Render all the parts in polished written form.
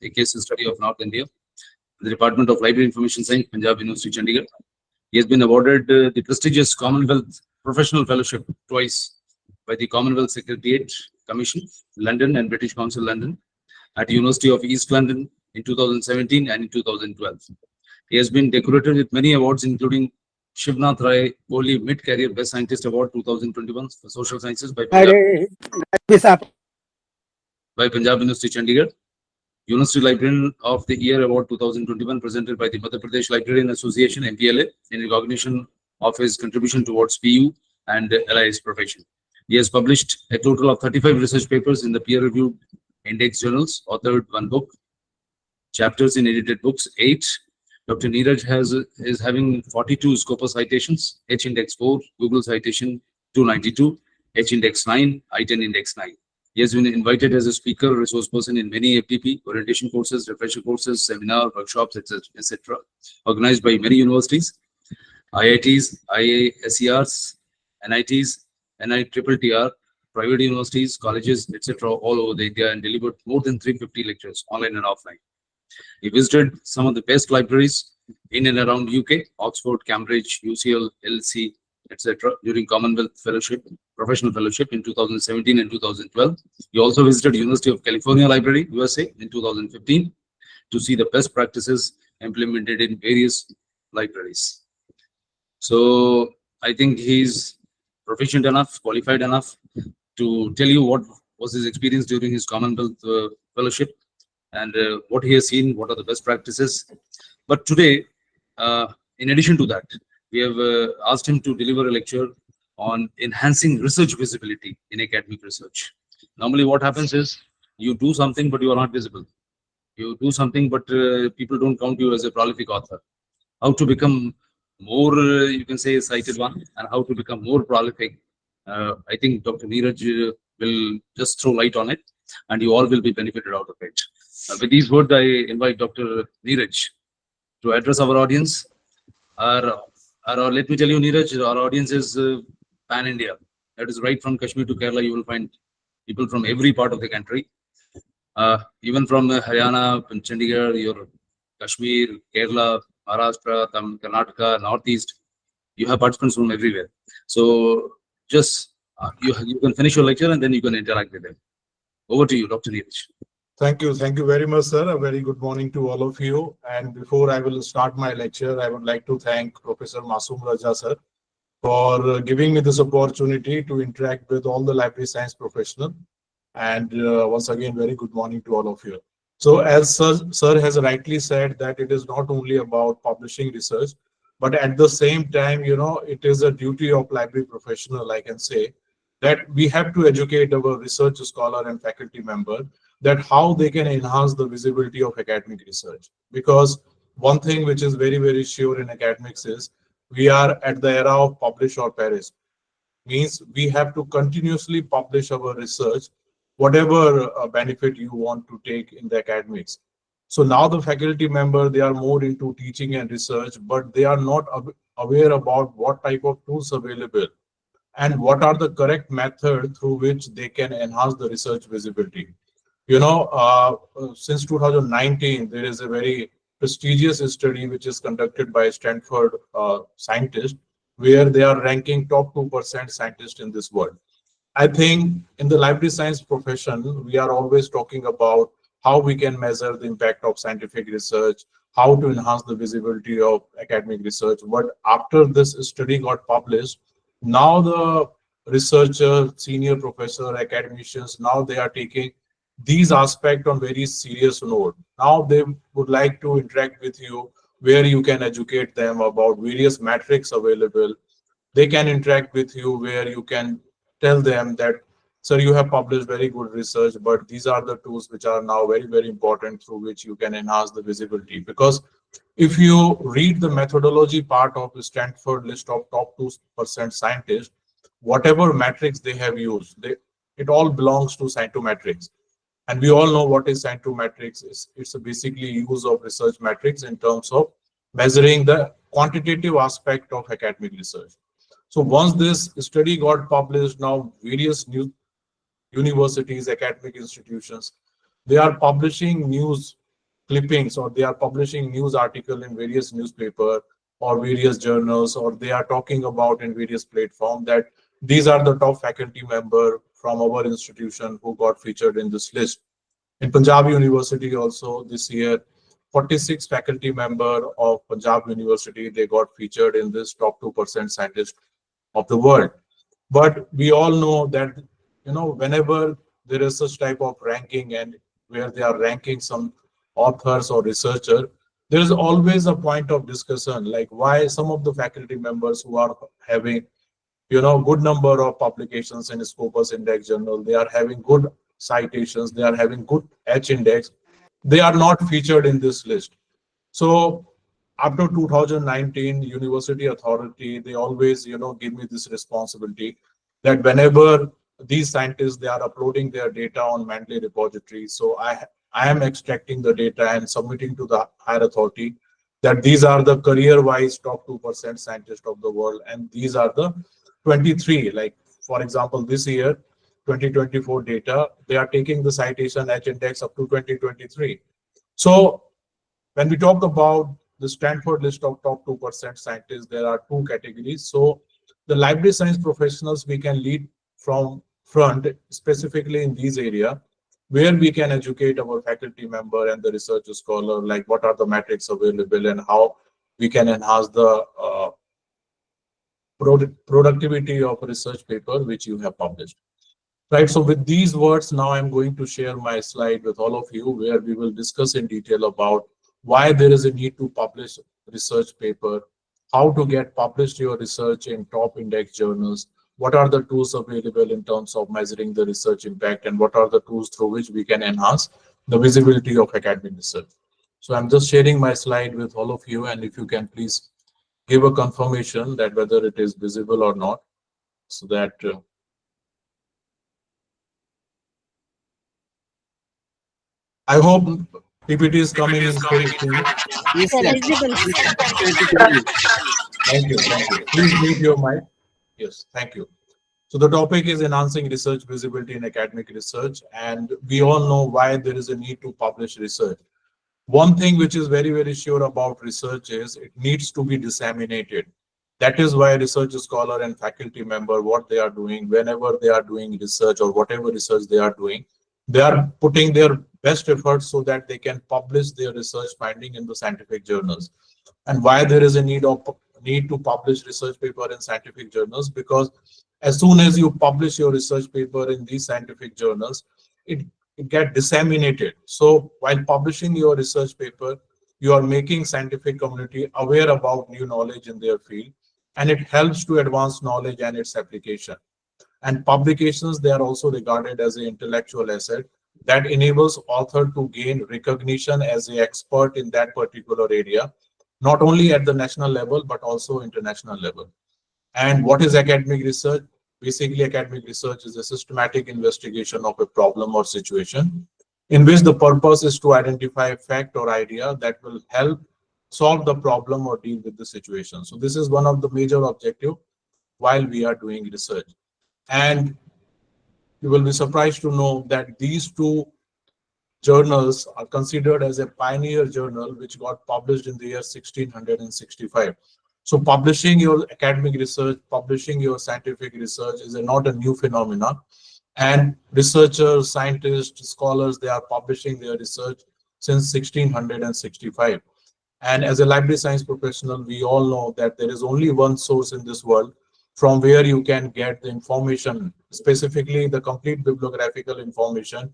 a case study of North India, the Department of Library Information Science, Panjab University, Chandigarh. He has been awarded the prestigious Commonwealth Professional Fellowship twice by the Commonwealth Secretariat Commission, London, and British Council, London, at University of East London in 2017 and in 2012. He has been decorated with many awards, including Shivnath Rai Kohli Mid-Career Best Scientist Award 2021 for Social Sciences by Punjab University, Chandigarh. University Librarian of the Year Award 2021 presented by the Madhya Pradesh Librarian Association (MPLA) in recognition of his contribution towards PU and LIS profession. He has published a total of 35 research papers in the peer-reviewed index journals, authored one book, chapters in edited books 8. Dr. Neeraj is having 42 Scopus citations, H index 4, Google citation 292, H index 9, I10 index 9. He has been invited as a speaker, resource person in many FTP, orientation courses, refresher courses, seminar, workshops, etc., organized by many universities, IITs, IISERs, NITs, NITTR, private universities, colleges, etc., all over India, and delivered more than 350 lectures, online and offline. He visited some of the best libraries in and around UK, Oxford, Cambridge, UCL, LC, etc. during Commonwealth Fellowship, Professional Fellowship in 2017 and 2012. He also visited University of California Library, USA in 2015 to see the best practices implemented in various libraries. So I think he's proficient enough, qualified enough to tell you what was his experience during his Commonwealth Fellowship and what he has seen, what are the best practices. But today, in addition to that, we have asked him to deliver a lecture on enhancing research visibility in academic research. Normally what happens is you do something, but you are not visible. You do something, but people don't count you as a prolific author. How to become more, you can say, cited one, and how to become more prolific. I think Dr. Neeraj will just throw light on it, and you all will be benefited out of it. With these words, I invite Dr. Neeraj to address our audience. Let me tell you, Neeraj, our audience is pan-India. That is right from Kashmir to Kerala. You will find people from every part of the country, even from Haryana, from Chandigarh, your Kashmir, Kerala, Maharashtra, Karnataka, Northeast. You have participants from everywhere. So just you can finish your lecture and then you can interact with them. Over to you, Dr. Neeraj. Thank you very much, sir. A very good morning to all of you. And before I will start my lecture, I would like to thank Professor Masoom Raja, sir, for giving me this opportunity to interact with all the library science professionals. And once again, very good morning to all of you. So as sir has rightly said, that it is not only about publishing research, but at the same time, it is a duty of library professional, I can say, that we have to educate our research scholar and faculty member that how they can enhance the visibility of academic research. Because one thing which is very, very sure in academics is we are at the era of publish or perish. Means we have to continuously publish our research, whatever benefit you want to take in the academics. So now the faculty member, they are more into teaching and research, but they are not aware about what type of tools available and what are the correct method through which they can enhance the research visibility. Since 2019, there is a very prestigious study which is conducted by Stanford scientists, where they are ranking top 2% scientists in this world. I think in the library science profession, we are always talking about how we can measure the impact of scientific research, how to enhance the visibility of academic research. But after this study got published, now the researchers, senior professor, academicians, now they are taking these aspects on very serious note. Now they would like to interact with you where you can educate them about various metrics available. They can interact with you where you can tell them that, sir, you have published very good research, but these are the tools which are now very, very important through which you can enhance the visibility. Because if you read the methodology part of the Stanford list of top 2% scientists, whatever metrics they have used, it all belongs to scientometrics. And we all know what is scientometrics is. It's basically use of research metrics in terms of measuring the quantitative aspect of academic research. So once this study got published, now various new universities, academic institutions, they are publishing news clippings, or they are publishing news article in various newspaper or various journals, or they are talking about in various platform that these are the top faculty member from our institution who got featured in this list. In Punjab University also this year, 46 faculty member of Punjab University, they got featured in this top 2% scientist of the world. But we all know that, whenever there is such type of ranking and where they are ranking some authors or researcher, there is always a point of discussion, like why some of the faculty members who are having, good number of publications in Scopus Index Journal, they are having good citations, they are having good H index, they are not featured in this list. So after 2019, University Authority, they always, give me this responsibility that whenever these scientists, they are uploading their data on Mendeley repository, so I am extracting the data and submitting to the higher authority that these are the career-wise top 2% scientists of the world, and these are the 23. Like, for example, this year, 2024 data, they are taking the citation H index up to 2023. So when we talk about the Stanford list of top 2% scientists, there are two categories. So the library science professionals, we can lead from front, specifically in these area, where we can educate our faculty member and the research scholar, like what are the metrics available and how we can enhance the productivity of a research paper which you have published. Right. So with these words, now I'm going to share my slide with all of you, where we will discuss in detail about why there is a need to publish research paper, how to get published your research in top index journals, what are the tools available in terms of measuring the research impact, and what are the tools through which we can enhance the visibility of academic research. So I'm just sharing my slide with all of you, and if you can please give a confirmation that whether it is visible or not, so that I hope PPT is coming in full screen. Yes, Sir, sir. visible. Thank you. Thank you. Please mute your mic. Yes, thank you. So the topic is enhancing research visibility in academic research, and we all know why there is a need to publish research. One thing which is very, very sure about research is it needs to be disseminated. That is why research scholar and faculty member, what they are doing, whenever they are doing research or whatever research they are doing, they are putting their best efforts so that they can publish their research finding in the scientific journals. And why there is a need to publish research paper in scientific journals, because as soon as you publish your research paper in these scientific journals, it get disseminated. So while publishing your research paper, you are making scientific community aware about new knowledge in their field, and it helps to advance knowledge and its application. And publications, they are also regarded as an intellectual asset that enables author to gain recognition as an expert in that particular area, not only at the national level, but also international level. And what is academic research? Basically, academic research is a systematic investigation of a problem or situation in which the purpose is to identify a fact or idea that will help solve the problem or deal with the situation. So this is one of the major objectives while we are doing research. And you will be surprised to know that these two journals are considered as a pioneer journal which got published in the year 1665. So publishing your academic research, publishing your scientific research is not a new phenomenon. And researchers, scientists, scholars, they are publishing their research since 1665. And as a library science professional, we all know that there is only one source in this world from where you can get the information, specifically the complete bibliographical information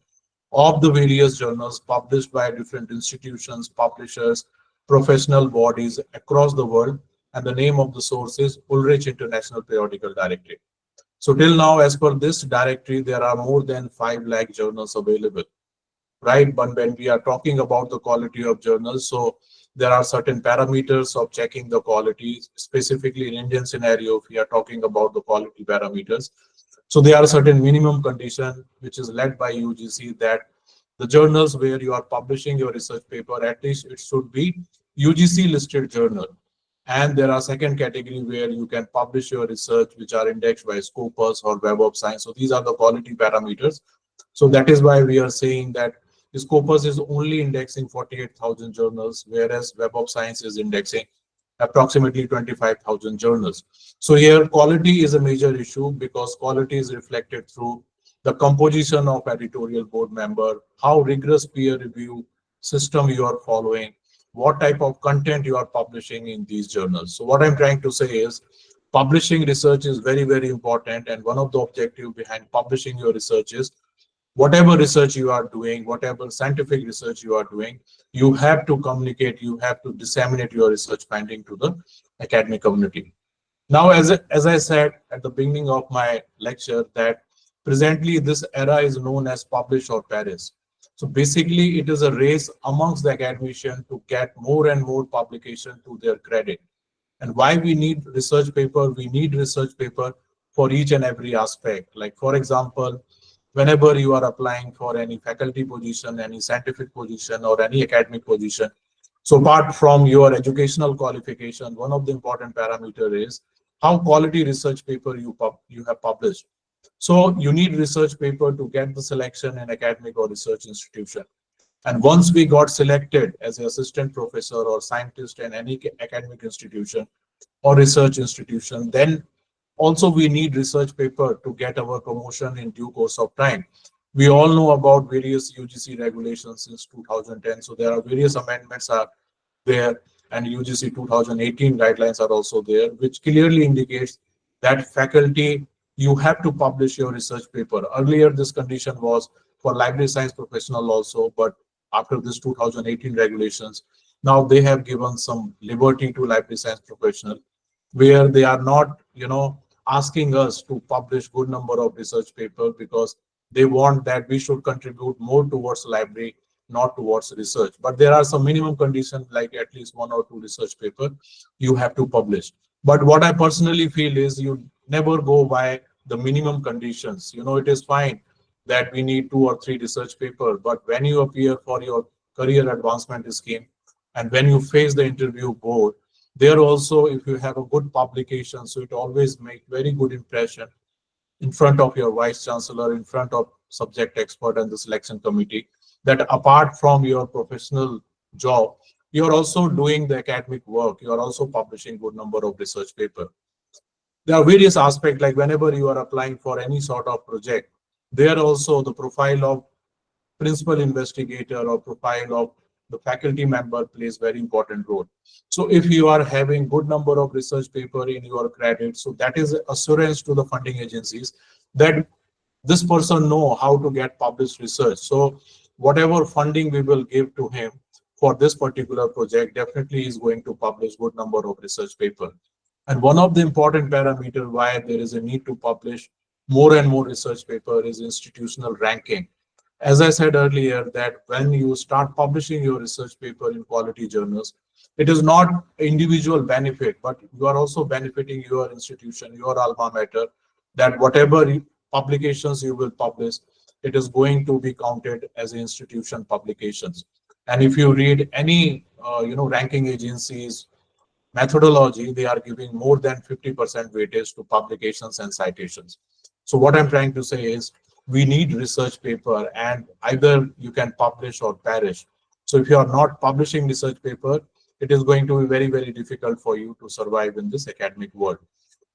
of the various journals published by different institutions, publishers, professional bodies across the world. And the name of the source is Ulrich International Periodical Directory. So till now, as per this directory, there are more than 5 lakh journals available, right? But when we are talking about the quality of journals, so there are certain parameters of checking the quality, specifically in Indian scenario, if we are talking about the quality parameters. So there are certain minimum condition which is led by UGC, that the journals where you are publishing your research paper, at least it should be UGC listed journal. And there are second category where you can publish your research which are indexed by Scopus or Web of Science. So these are the quality parameters. So that is why we are saying that Scopus is only indexing 48,000 journals, whereas Web of Science is indexing approximately 25,000 journals. So here quality is a major issue because quality is reflected through the composition of editorial board member, how rigorous peer review system you are following, what type of content you are publishing in these journals. So what I'm trying to say is publishing research is very, very important. And one of the objectives behind publishing your research is whatever research you are doing, whatever scientific research you are doing, you have to communicate, you have to disseminate your research finding to the academic community. Now, as I said at the beginning of my lecture, that presently this era is known as publish or perish. So basically, it is a race amongst the academicians to get more and more publication to their credit. And why we need research paper? We need research paper for each and every aspect. Like for example, whenever you are applying for any faculty position, any scientific position, or any academic position, so apart from your educational qualification, one of the important parameter is how quality research paper you have published. So you need research paper to get the selection in academic or research institution. And once we got selected as an assistant professor or scientist in any academic institution or research institution, then also we need research paper to get our promotion in due course of time. We all know about various UGC regulations since 2010. So there are various amendments are there, and UGC 2018 guidelines are also there, which clearly indicates that faculty, you have to publish your research paper. Earlier, this condition was for library science professional also, but after this 2018 regulations, now they have given some liberty to library science professional, where they are not, asking us to publish good number of research paper because they want that we should contribute more towards library, not towards research. But there are some minimum conditions like at least 1 or 2 research paper you have to publish. But what I personally feel is you never go by the minimum conditions. It is fine that we need 2 or 3 research paper, but when you appear for your career advancement scheme and when you face the interview board, there also, if you have a good publication, so it always make very good impression in front of your vice chancellor, in front of subject expert and the selection committee, that apart from your professional job, you are also doing the academic work. You are also publishing good number of research paper. There are various aspects, like whenever you are applying for any sort of project, there also the profile of principal investigator or profile of the faculty member plays very important role. So if you are having good number of research paper in your credit, so that is assurance to the funding agencies that this person know how to get published research. So whatever funding we will give to him for this particular project, definitely is going to publish good number of research paper. And one of the important parameter why there is a need to publish more and more research paper is institutional ranking. As I said earlier, that when you start publishing your research paper in quality journals, it is not individual benefit, but you are also benefiting your institution, your alma mater, that whatever publications you will publish, it is going to be counted as institution publications. And if you read any, ranking agencies methodology, they are giving more than 50% weightage to publications and citations. So what I'm trying to say is we need research paper, and either you can publish or perish. So if you are not publishing research paper, it is going to be very, very difficult for you to survive in this academic world.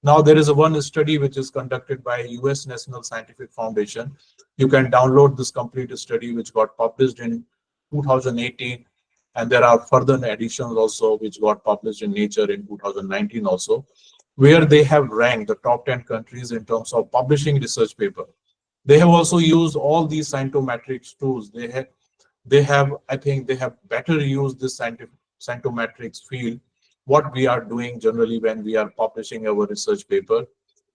Now, there is one study which is conducted by US National Scientific Foundation. You can download this complete study which got published in 2018. And there are further editions also which got published in Nature in 2019 also, where they have ranked the top 10 countries in terms of publishing research paper. They have also used all these scientometrics tools. I think they have better used this scientometrics field, what we are doing generally when we are publishing our research paper,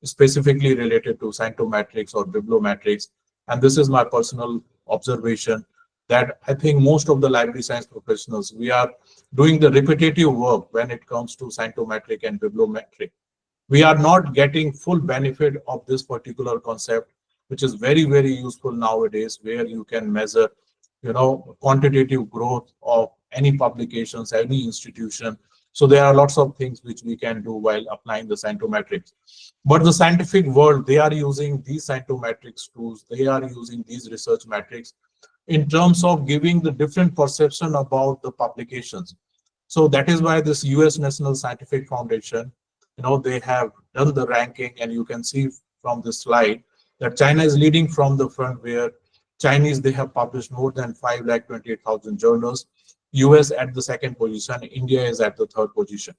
specifically related to scientometrics or bibliometrics. And this is my personal observation that I think most of the library science professionals, we are doing the repetitive work when it comes to scientometric and bibliometric. We are not getting full benefit of this particular concept, which is very, very useful nowadays, where you can measure, quantitative growth of any publications, any institution. So there are lots of things which we can do while applying the scientometrics. But the scientific world, they are using these scientometrics tools. They are using these research metrics in terms of giving the different perception about the publications. So that is why this US National Scientific Foundation, they have done the ranking, and you can see from the slide that China is leading from the front, where Chinese, they have published more than 5,28,000 journals. US at the second position, India is at the third position,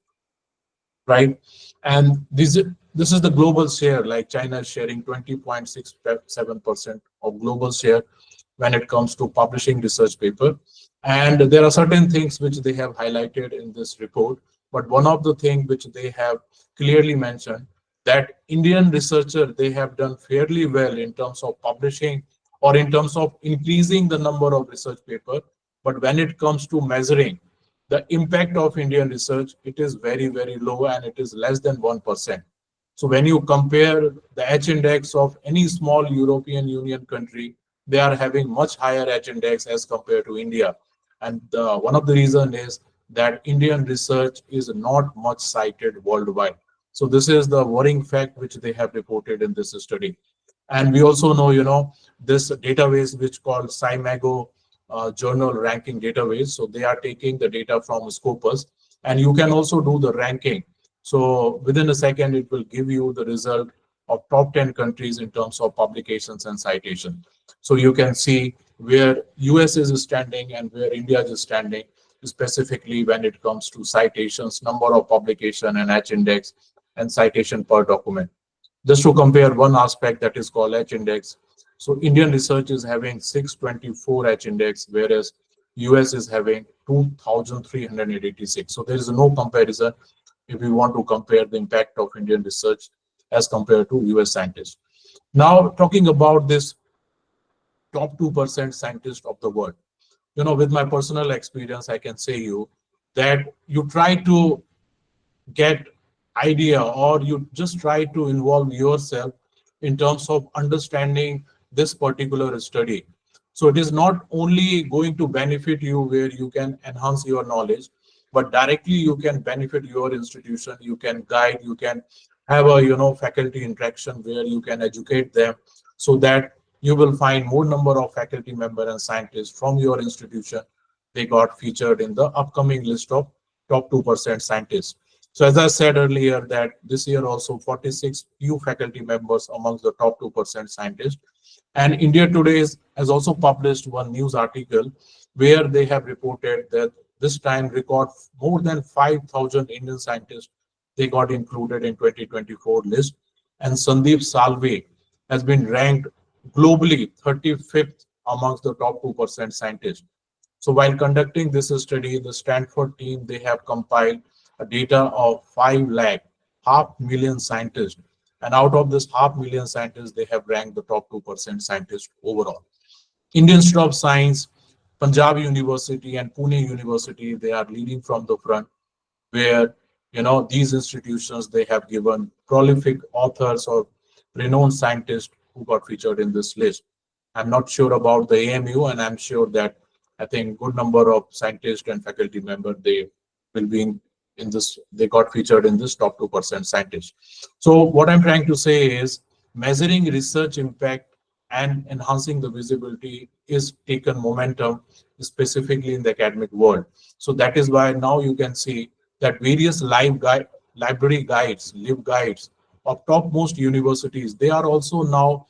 right? And this is the global share. Like China is sharing 20.67% of global share when it comes to publishing research paper. And there are certain things which they have highlighted in this report. But one of the things which they have clearly mentioned, that Indian researcher, they have done fairly well in terms of publishing or in terms of increasing the number of research paper. But when it comes to measuring the impact of Indian research, it is very, very low, and it is less than 1%. So when you compare the H index of any small European Union country, they are having much higher H index as compared to India. And one of the reason is that Indian research is not much cited worldwide. So this is the worrying fact which they have reported in this study. And we also know, this database which called SciMago journal ranking database. So they are taking the data from Scopus, and you can also do the ranking. So within a second, it will give you the result of top 10 countries in terms of publications and citation. So you can see where US is standing and where India is standing, specifically when it comes to citations, number of publication and H index, and citation per document. Just to compare one aspect, that is called H index. So Indian research is having 624 H index, whereas US is having 2,386. So there is no comparison if we want to compare the impact of Indian research as compared to US scientists. Now, talking about this top 2% scientists of the world, with my personal experience, I can say you that you try to get idea, or you just try to involve yourself in terms of understanding this particular study. So it is not only going to benefit you where you can enhance your knowledge, but directly you can benefit your institution, you can guide, you can have a faculty interaction where you can educate them, so that you will find more number of faculty member and scientists from your institution. They got featured in the upcoming list of top 2% scientists. So as I said earlier, that this year also 46 new faculty members amongst the top 2% scientists. And India Today has also published one news article where they have reported that this time record more than 5,000 Indian scientists, they got included in 2024 list. And Sandeep Salve has been ranked globally 35th amongst the top 2% scientists. So while conducting this study, the Stanford team, they have compiled a data of 5 lakh, half million scientists. And out of this half million scientists, they have ranked the top 2% scientists overall. Indian Institute of Science, Panjab University and Pune University, they are leading from the front, where these institutions, they have given prolific authors or renowned scientists who got featured in this list. I'm not sure about the AMU, and I'm sure that I think good number of scientists and faculty members, they will be in this, they got featured in this top 2% scientists. So what I'm trying to say is measuring research impact and enhancing the visibility is taken momentum, specifically in the academic world. So that is why now you can see that various library guides, live guides of topmost universities, they are also now,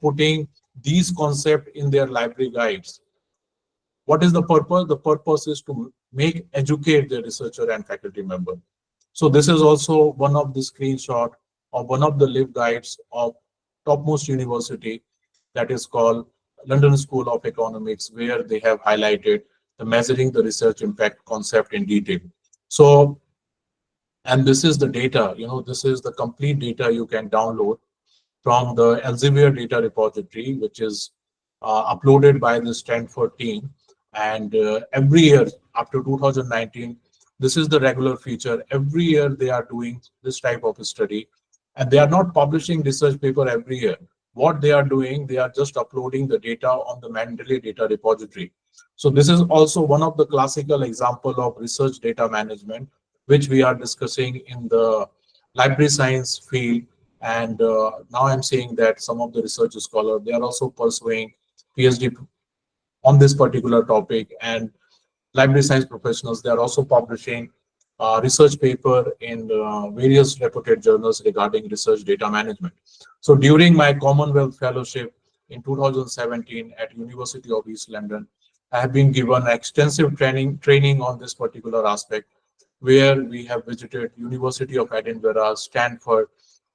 putting these concepts in their library guides. What is the purpose? The purpose is to educate the researcher and faculty member. So this is also one of the screenshot of one of the live guides of topmost university, that is called London School of Economics, where they have highlighted the measuring the research impact concept in detail. So, and this is the data, this is the complete data you can download from the Elsevier data repository, which is uploaded by the Stanford team. And every year after 2019, this is the regular feature. Every year they are doing this type of study, and they are not publishing research paper every year. What they are doing, they are just uploading the data on the Mendeley data repository. So this is also one of the classical example of research data management, which we are discussing in the library science field. And now I'm saying that some of the research scholars, they are also pursuing PhD on this particular topic. And library science professionals, they are also publishing research paper in various reputed journals regarding research data management. So during my Commonwealth Fellowship in 2017 at University of East London, I have been given extensive training on this particular aspect, where we have visited University of Edinburgh, Stanford.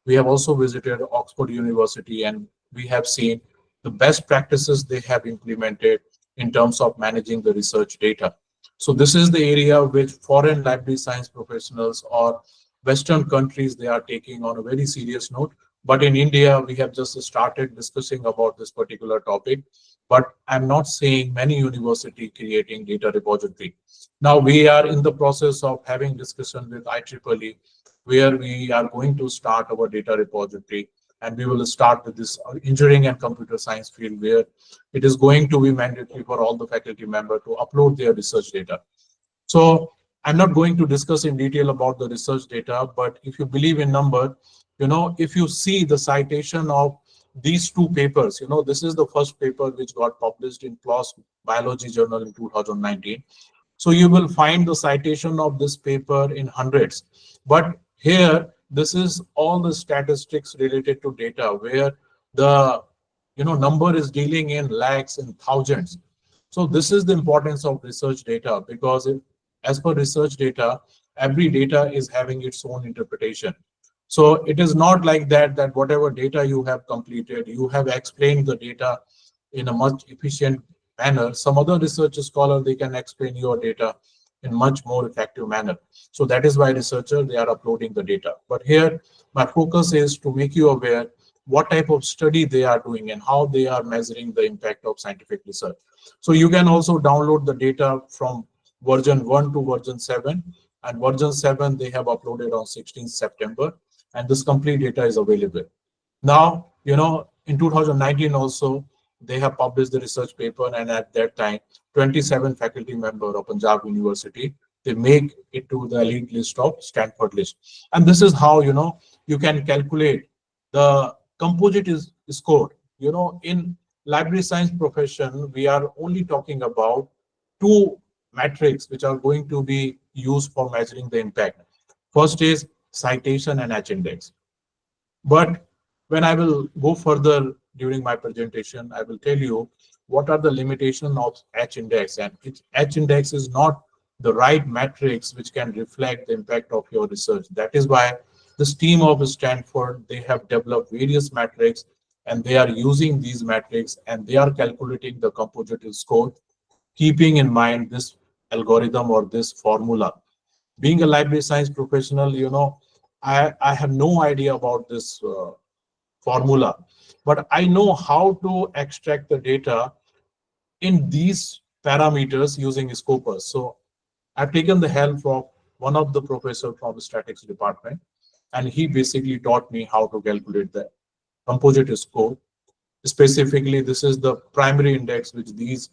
We have also visited Oxford University, and we have seen the best practices they have implemented in terms of managing the research data. So this is the area which foreign library science professionals or Western countries, they are taking on a very serious note. But in India, we have just started discussing about this particular topic. But I'm not seeing many university creating data repository. Now we are in the process of having discussion with IEEE, where we are going to start our data repository, and we will start with this engineering and computer science field, where it is going to be mandatory for all the faculty members to upload their research data. So I'm not going to discuss in detail about the research data, but if you believe in number, if you see the citation of these two papers, this is the first paper which got published in PLOS Biology Journal in 2019. So you will find the citation of this paper in hundreds. But here, this is all the statistics related to data, where the number is dealing in lakhs and thousands. So this is the importance of research data, because as per research data, every data is having its own interpretation. So it is not like that whatever data you have completed, you have explained the data in a much efficient manner. Some other research scholar, they can explain your data in much more effective manner. So that is why researchers, they are uploading the data. But here, my focus is to make you aware what type of study they are doing and how they are measuring the impact of scientific research. So you can also download the data from version 1 to version 7. And version 7, they have uploaded on 16th September. And this complete data is available. Now, in 2019 also, they have published the research paper, and at that time, 27 faculty members of Panjab University, they make it to the elite list of Stanford list. And this is how, you can calculate the composite is score. In library science profession, we are only talking about two metrics which are going to be used for measuring the impact. First is citation and H index. But when I will go further during my presentation, I will tell you what are the limitations of H index. And H index is not the right metrics which can reflect the impact of your research. That is why this team of Stanford, they have developed various metrics, and they are using these metrics, and they are calculating the composite score, keeping in mind this algorithm or this formula. Being a library science professional, I have no idea about this formula, but I know how to extract the data in these parameters using Scopus. So I've taken the help of one of the professor from the statistics department, and he basically taught me how to calculate the composite score. Specifically, this is the primary index which these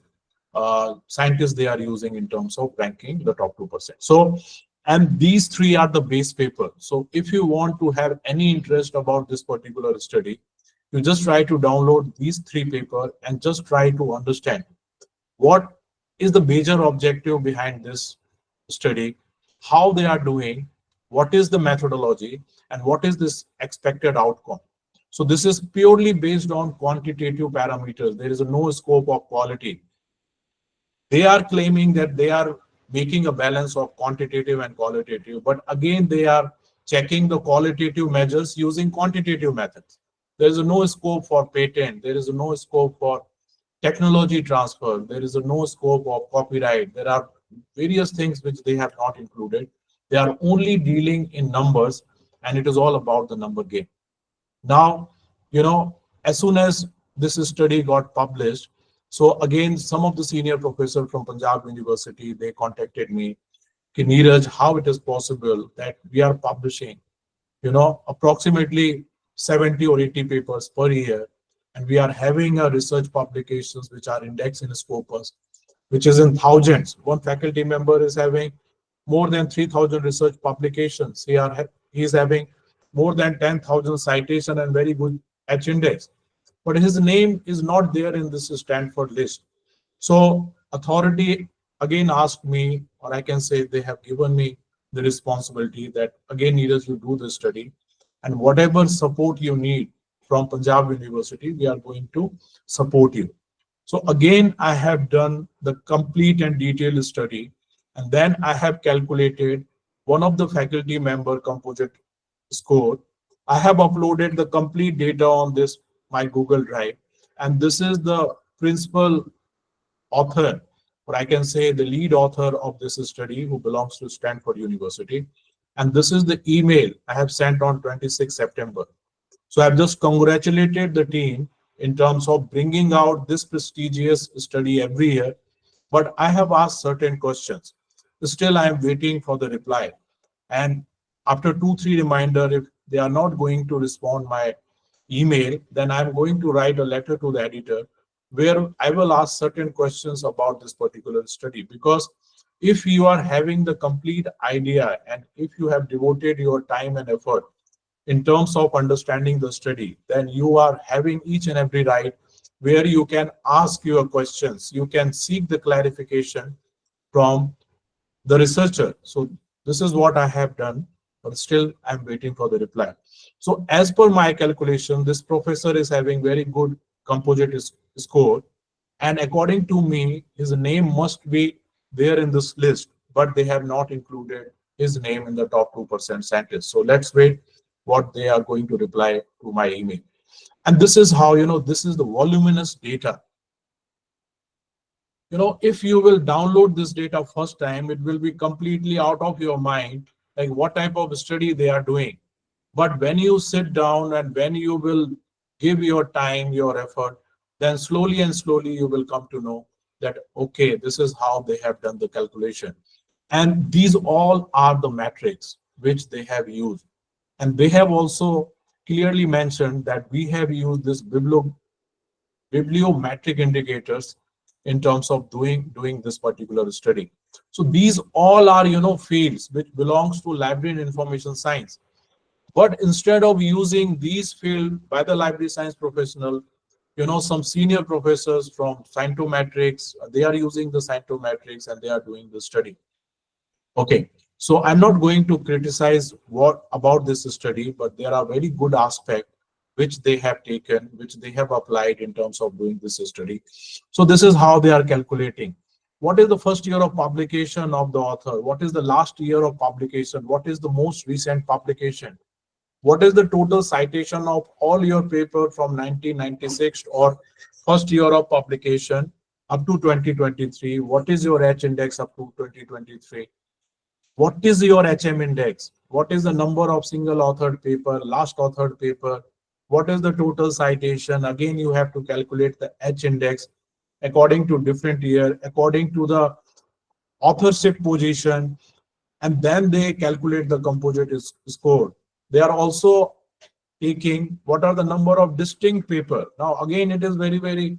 scientists, they are using in terms of ranking the top 2%. So, and these three are the base paper. So if you want to have any interest about this particular study, you just try to download these three papers and just try to understand what is the major objective behind this study, how they are doing, what is the methodology, and what is this expected outcome. So this is purely based on quantitative parameters. There is no scope of quality. They are claiming that they are making a balance of quantitative and qualitative, but again, they are checking the qualitative measures using quantitative methods. There is no scope for patent. There is no scope for technology transfer. There is no scope of copyright. There are various things which they have not included. They are only dealing in numbers, and it is all about the number game. Now, as soon as this study got published, so again, some of the senior professors from Panjab University, they contacted me, Neeraj, how it is possible that we are publishing, approximately 70 or 80 papers per year, and we are having a research publications which are indexed in Scopus, which is in thousands. One faculty member is having more than 3,000 research publications. He is having more than 10,000 citation and very good H index. But his name is not there in this Stanford list. So authority again asked me, or I can say they have given me the responsibility that again, Neeraj, you do the study, and whatever support you need from Punjab University, we are going to support you. So again, I have done the complete and detailed study, and then I have calculated one of the faculty member composite score. I have uploaded the complete data on this my Google Drive, and this is the principal author, or I can say the lead author of this study, who belongs to Stanford University. And this is the email I have sent on 26 September. So I've just congratulated the team in terms of bringing out this prestigious study every year. But I have asked certain questions. Still, I am waiting for the reply. And after 2, 3 reminder, if they are not going to respond my email, then I'm going to write a letter to the editor where I will ask certain questions about this particular study. Because if you are having the complete idea and if you have devoted your time and effort in terms of understanding the study, then you are having each and every right where you can ask your questions, you can seek the clarification from the researcher. So this is what I have done, but still I'm waiting for the reply. So as per my calculation, this professor is having very good composite score, and according to me, his name must be there in this list, but they have not included his name in the top 2% scientists. So let's wait what they are going to reply to my email. And this is how, this is the voluminous data. If you will download this data first time, it will be completely out of your mind, like what type of study they are doing. But when you sit down and when you will give your time, your effort, then slowly and slowly you will come to know that, okay, this is how they have done the calculation. And these all are the metrics which they have used. And they have also clearly mentioned that we have used this bibliometric indicators in terms of doing this particular study. So these all are fields which belongs to library and information science. But instead of using these fields by the library science professional, some senior professors from scientometrics, they are using the scientometrics and they are doing the study. Okay, so I'm not going to criticize what about this study, but there are very good aspects which they have taken, which they have applied in terms of doing this study. So this is how they are calculating. What is the first year of publication of the author? What is the last year of publication? What is the most recent publication? What is the total citation of all your paper from 1996 or first year of publication up to 2023? What is your H index up to 2023? What is your HM index? What is the number of single authored paper, last authored paper? What is the total citation? Again, you have to calculate the H index according to different year, according to the authorship position, and then they calculate the composite score. They are also taking what are the number of distinct paper. Now, again, it is very, very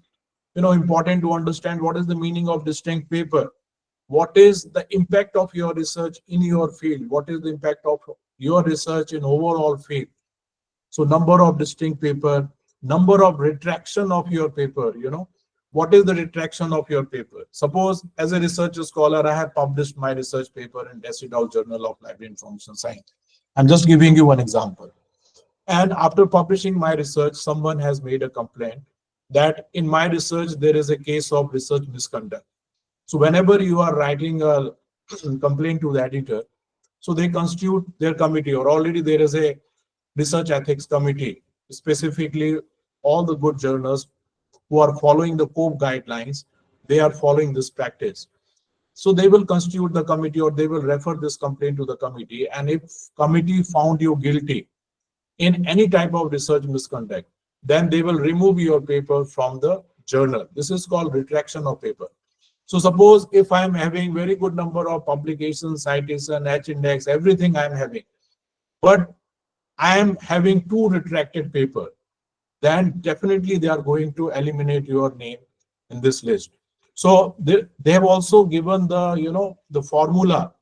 important to understand what is the meaning of distinct paper. What is the impact of your research in your field? What is the impact of your research in overall field? So number of distinct paper, number of retraction of your paper, what is the retraction of your paper? Suppose as a research scholar, I have published my research paper in Decimal Journal of Library Information Science. I'm just giving you one example. And after publishing my research, someone has made a complaint that in my research, there is a case of research misconduct. So whenever you are writing a complaint to the editor, so they constitute their committee, or already there is a research ethics committee, specifically all the good journals who are following the COPE guidelines, they are following this practice. So they will constitute the committee or they will refer this complaint to the committee. And if committee found you guilty in any type of research misconduct, then they will remove your paper from the journal. This is called retraction of paper. So suppose if I'm having very good number of publications, citation, H index, everything I'm having, but I am having 2 retracted paper, then definitely they are going to eliminate your name in this list. So they have also given the formula,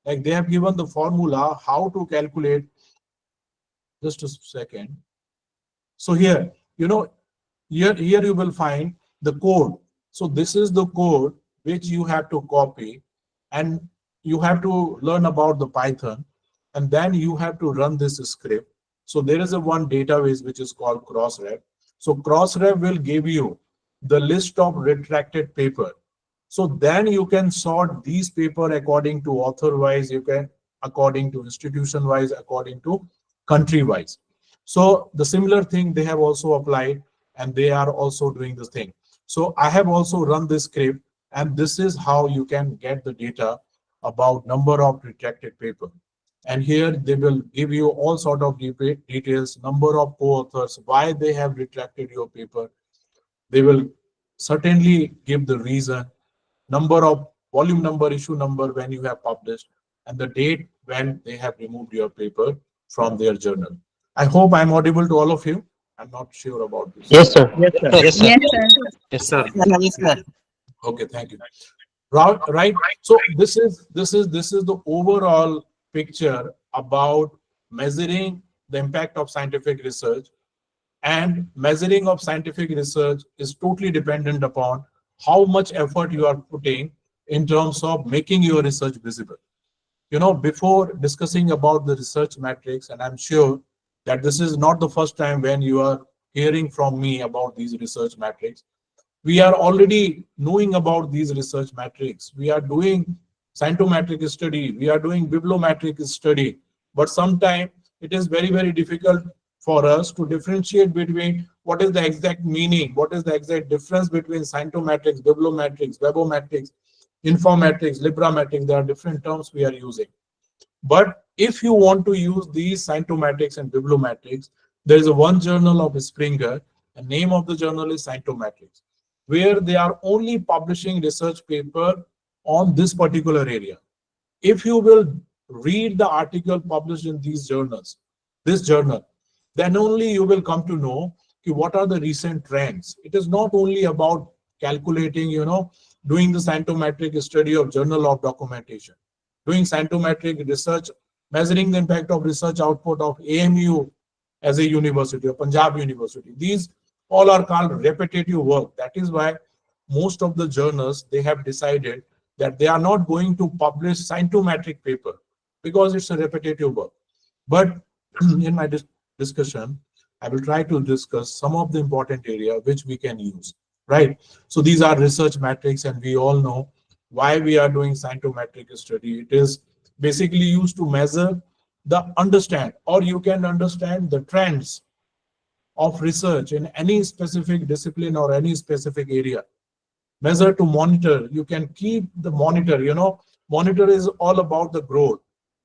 like they have given the formula how to calculate. Just a second. So here, here you will find the code. So this is the code which you have to copy, and you have to learn about the Python, and then you have to run this script. So there is a one database which is called Crossref. So Crossref will give you the list of retracted paper. So then you can sort these paper according to author wise, you can according to institution wise, according to country wise. So the similar thing they have also applied, and they are also doing this thing. So I have also run this script, and this is how you can get the data about number of retracted paper. And here they will give you all sort of details, number of co-authors, why they have retracted your paper. They will certainly give the reason, number of volume number, issue number when you have published, and the date when they have removed your paper from their journal. I hope I'm audible to all of you. I'm not sure about this. Yes, sir. Yes, sir. Yes, sir. Yes, sir. Yes, sir. Yes, sir. Okay, thank you. Right. So this is the overall picture about measuring the impact of scientific research. And measuring of scientific research is totally dependent upon how much effort you are putting in terms of making your research visible. Before discussing about the research metrics, and I'm sure that this is not the first time when you are hearing from me about these research metrics. We are already knowing about these research metrics. We are doing scientometric study, we are doing bibliometric study, but sometimes it is very, very difficult for us to differentiate between what is the exact meaning, what is the exact difference between scientometrics, bibliometrics, webometrics, informatics, librametrics. There are different terms we are using. But if you want to use these scientometrics and bibliometrics, there is a one journal of Springer. The name of the journal is Scientometrics, where they are only publishing research paper on this particular area. If you will read the article published in these journals, this journal, then only you will come to know what are the recent trends. It is not only about calculating, doing the scientometric study of journal of documentation, doing scientometric research, measuring the impact of research output of AMU as a university or Panjab University. These all are called repetitive work. That is why most of the journals, they have decided that they are not going to publish scientometric paper because it's a repetitive work. But in my discussion, I will try to discuss some of the important area which we can use, right? So these are research metrics, and we all know why we are doing scientometric study. It is basically used to measure understand, or you can understand the trends of research in any specific discipline or any specific area. Measure to monitor, you can keep the monitor, monitor is all about the growth.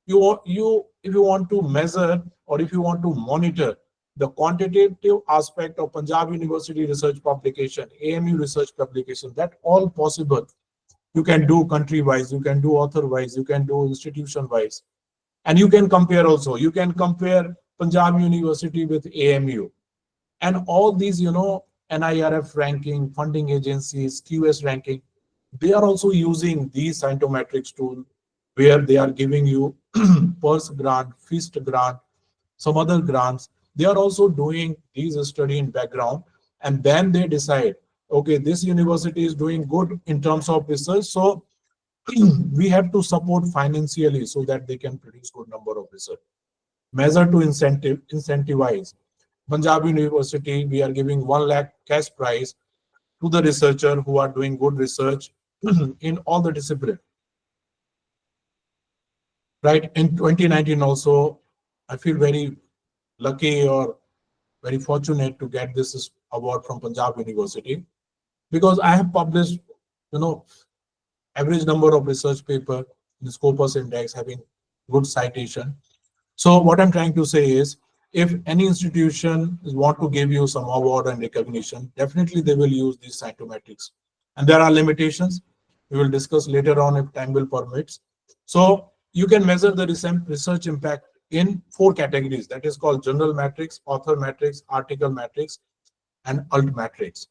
If you want to measure, or if you want to monitor the quantitative aspect of Punjab University research publication, AMU research publication, that all possible. You can do country wise, you can do author wise, you can do institution wise, and you can compare also. You can compare Punjab University with AMU, and all these, NIRF ranking, funding agencies, QS ranking, they are also using these scientometrics tool, where they are giving you PERS grant, FIST grant, some other grants. They are also doing these study in background, and then they decide, okay, this university is doing good in terms of research, so we have to support financially so that they can produce good number of research. Measure to incentivize. Punjab University, we are giving 1 lakh cash prize to the researcher who are doing good research in all the discipline. Right, in 2019 also, I feel very lucky or very fortunate to get this award from Punjab University, because I have published, average number of research paper in the Scopus Index, having good citation. So what I'm trying to say is, if any institution want to give you some award and recognition, definitely they will use these scientometrics. And there are limitations. We will discuss later on if time will permit. So you can measure the research impact in 4 categories. That is called journal metrics, author metrics, article metrics, and alt metrics.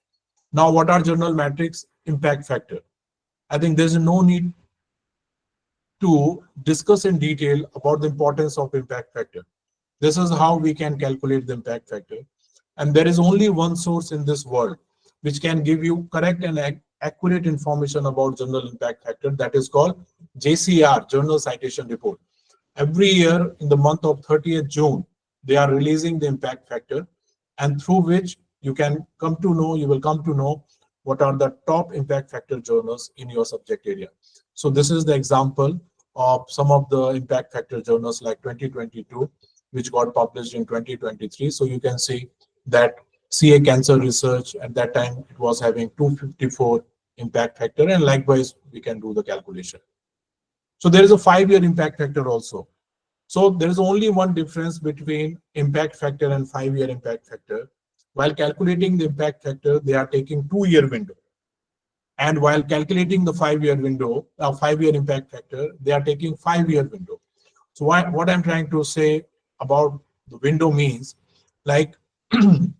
Now, what are journal metrics? Impact factor. I think there's no need to discuss in detail about the importance of impact factor. This is how we can calculate the impact factor. And there is only one source in this world which can give you correct and accurate information about journal impact factor, that is called JCR, Journal Citation Report. Every year in the month of 30th June, they are releasing the impact factor, and through which you will come to know what are the top impact factor journals in your subject area. So this is the example of some of the impact factor journals like 2022, which got published in 2023. So you can see that CA Cancer Research at that time, it was having 254 impact factor, and likewise we can do the calculation. So there is a 5-year impact factor also. So there is only one difference between impact factor and 5-year impact factor. While calculating the impact factor, they are taking 2-year window. And while calculating the 5-year window, 5-year impact factor, they are taking 5-year window. So what I'm trying to say about the window means, like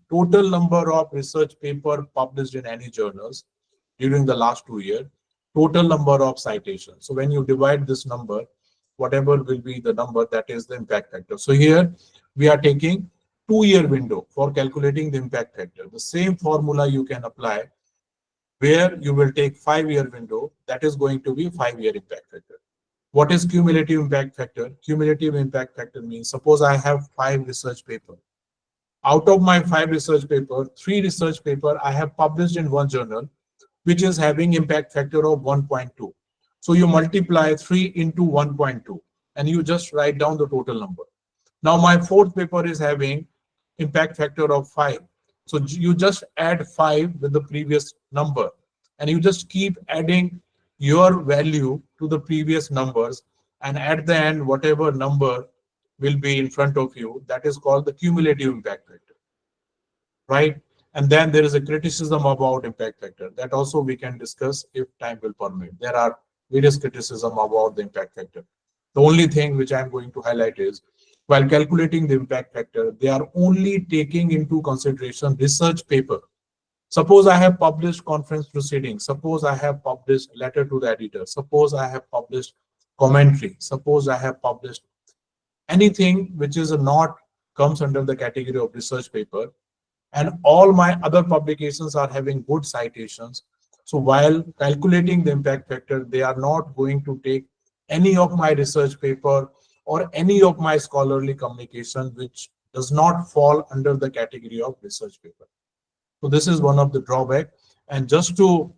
total number of research paper published in any journals during the last 2 years, total number of citations. So when you divide this number, whatever will be the number, that is the impact factor. So here we are taking 2-year window for calculating the impact factor. The same formula you can apply where you will take 5-year window, that is going to be 5-year impact factor. What is cumulative impact factor? Cumulative impact factor means, suppose I have 5 research paper. Out of my 5 research paper, 3 research paper I have published in one journal, which is having impact factor of 1.2. So you multiply 3 into 1.2 and you just write down the total number. Now my 4th paper is having impact factor of 5. So you just add 5 with the previous number and you just keep adding your value to the previous numbers, and at the end, whatever number will be in front of you, that is called the cumulative impact factor, right? And then there is a criticism about impact factor that also we can discuss if time will permit. There are various criticism about the impact factor. The only thing which I'm going to highlight is, while calculating the impact factor, they are only taking into consideration research paper. Suppose I have published conference proceedings. Suppose I have published letter to the editor. Suppose I have published commentary. Suppose I have published anything which is not comes under the category of research paper, and all my other publications are having good citations. So while calculating the impact factor, they are not going to take any of my research paper or any of my scholarly communication which does not fall under the category of research paper. So this is one of the drawback. And just to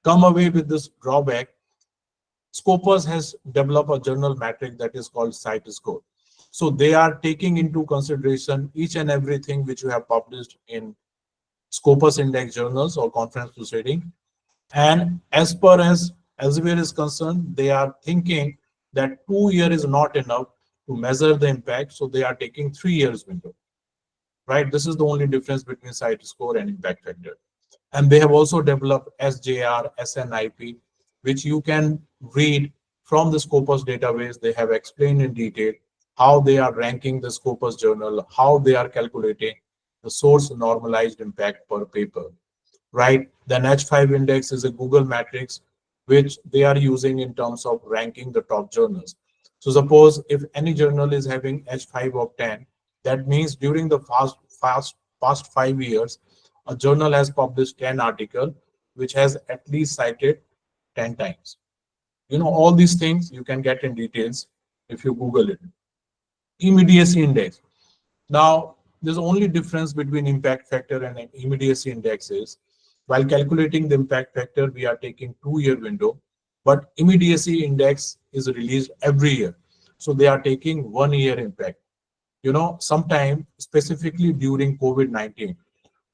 come away with this drawback, Scopus has developed a journal metric that is called Cite Score. So they are taking into consideration each and everything which you have published in Scopus index journals or conference proceeding. And as far as Elsevier is concerned, they are thinking that 2 years is not enough to measure the impact. So they are taking 3 years window, right? This is the only difference between Cite Score and impact factor. And they have also developed SJR, SNIP, which you can read from the Scopus database. They have explained in detail how they are ranking the Scopus journal, how they are calculating the source normalized impact per paper, right? Then H5 index is a Google matrix, which they are using in terms of ranking the top journals. So suppose if any journal is having H5 of 10, that means during the past 5 years, a journal has published 10 articles, which has at least cited 10 times. All these things you can get in details if you Google it. Immediacy index. Now, there's only difference between impact factor and an immediacy index is, while calculating the impact factor, we are taking 2-year window, but immediacy index is released every year. So they are taking 1-year impact. Sometime specifically during COVID-19,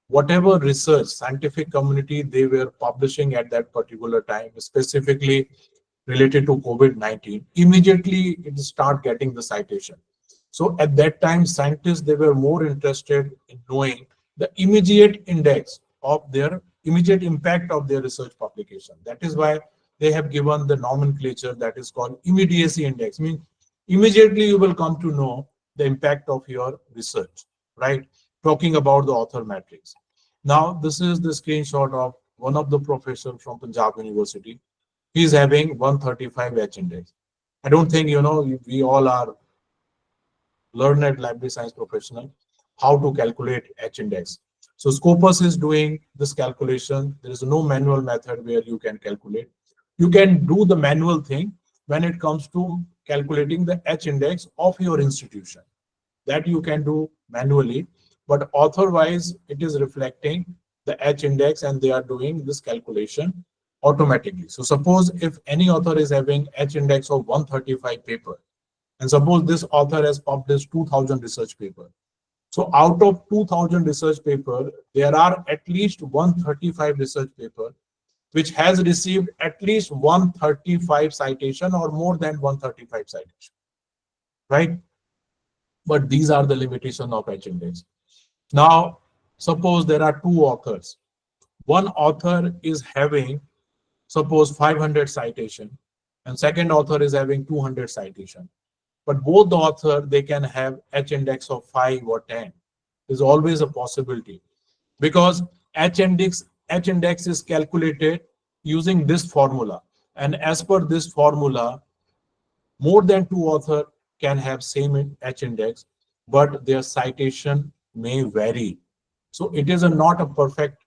whatever research, scientific community they were publishing at that particular time, specifically related to COVID-19, immediately it start getting the citation. So at that time, scientists, they were more interested in knowing the immediate index of their immediate impact of their research publication. That is why they have given the nomenclature that is called immediacy index. Means immediately you will come to know the impact of your research, right? Talking about the author matrix. Now, this is the screenshot of one of the professors from Panjab University. He is having 135 H index. I don't think, we all are learned library science professional how to calculate H index. So Scopus is doing this calculation. There is no manual method where you can calculate. You can do the manual thing when it comes to calculating the H index of your institution. That you can do manually, but author-wise, it is reflecting the H index and they are doing this calculation automatically. So suppose if any author is having H index of 135 paper, and suppose this author has published 2000 research paper. So out of 2000 research paper, there are at least 135 research paper which has received at least 135 citation or more than 135 citation, right? But these are the limitation of H index. Now, suppose there are two authors. One author is having, suppose 500 citation, and second author is having 200 citation. But both the author, they can have H index of 5 or 10. There's always a possibility because H index is calculated using this formula. And as per this formula, more than two author can have same H index, but their citation may vary. So it is not a perfect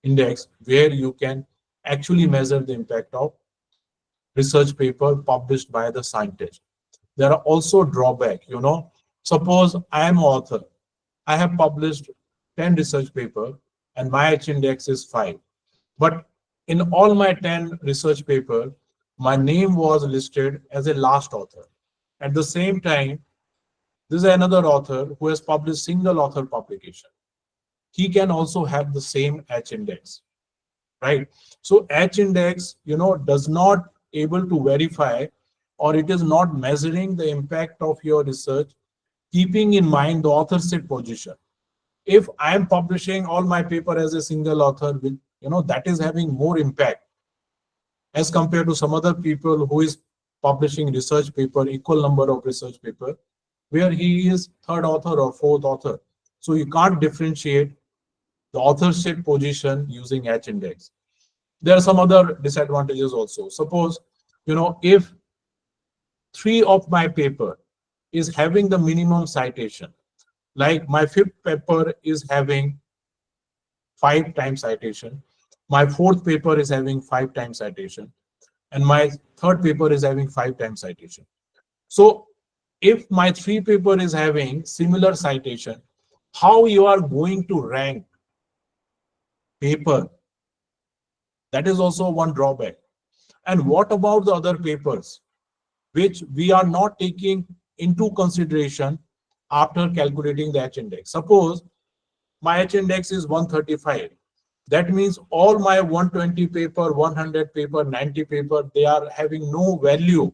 index where you can actually measure the impact of research paper published by the scientist. There are also drawback, Suppose I am author. I have published 10 research paper and my H index is 5. But in all my 10 research paper, my name was listed as a last author. At the same time, this is another author who has published single author publication. He can also have the same H index, right? So H index, does not able to verify, or it is not measuring the impact of your research, keeping in mind the authorship position. If I am publishing all my paper as a single author, with that is having more impact as compared to some other people who is publishing research paper, equal number of research paper, where he is third author or fourth author. So you can't differentiate the authorship position using H index. There are some other disadvantages also. Suppose, if 3 of my paper is having the minimum citation, like my 5th paper is having 5 times citation, my 4th paper is having 5 times citation, and my 3rd paper is having 5 times citation. So if my 3 paper is having similar citation, how you are going to rank paper? That is also one drawback. And what about the other papers which we are not taking into consideration after calculating the H index? Suppose my H index is 135. That means all my 120 paper, 100 paper, 90 paper, they are having no value,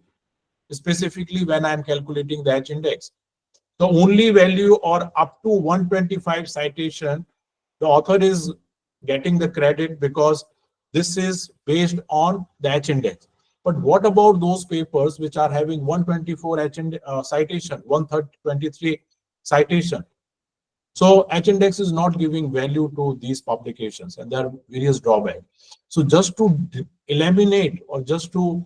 specifically when I'm calculating the H index. The only value or up to 125 citation, the author is getting the credit because this is based on the H index. But what about those papers which are having 124 citation, 123 citation? So H index is not giving value to these publications, and there are various drawbacks. So just to eliminate, or just to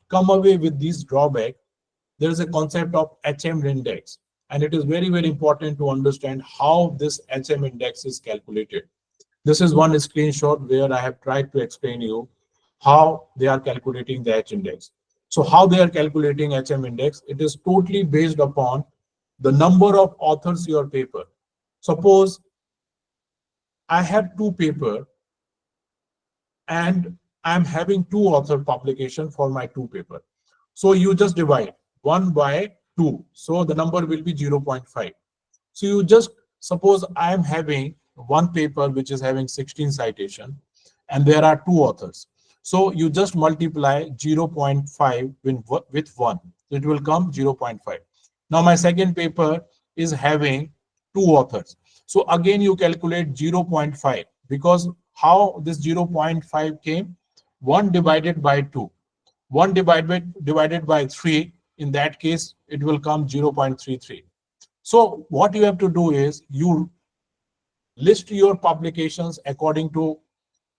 come away with these drawbacks, there is a concept of HM index, and it is very, very important to understand how this HM index is calculated. This is one screenshot where I have tried to explain you how they are calculating the H index. So how they are calculating HM index, it is totally based upon the number of authors your paper. Suppose I have 2 paper and I'm having 2 author publication for my 2 paper. So you just divide 1 by 2. So the number will be 0.5. So you just suppose I am having one paper which is having 16 citation and there are 2 authors. So you just multiply 0.5 with 1. It will come 0.5. Now my second paper is having 2 authors. So again you calculate 0.5, because how this 0.5 came? 1 divided by 2. 1 divided by 3. In that case, it will come 0.33. So what you have to do is you list your publications according to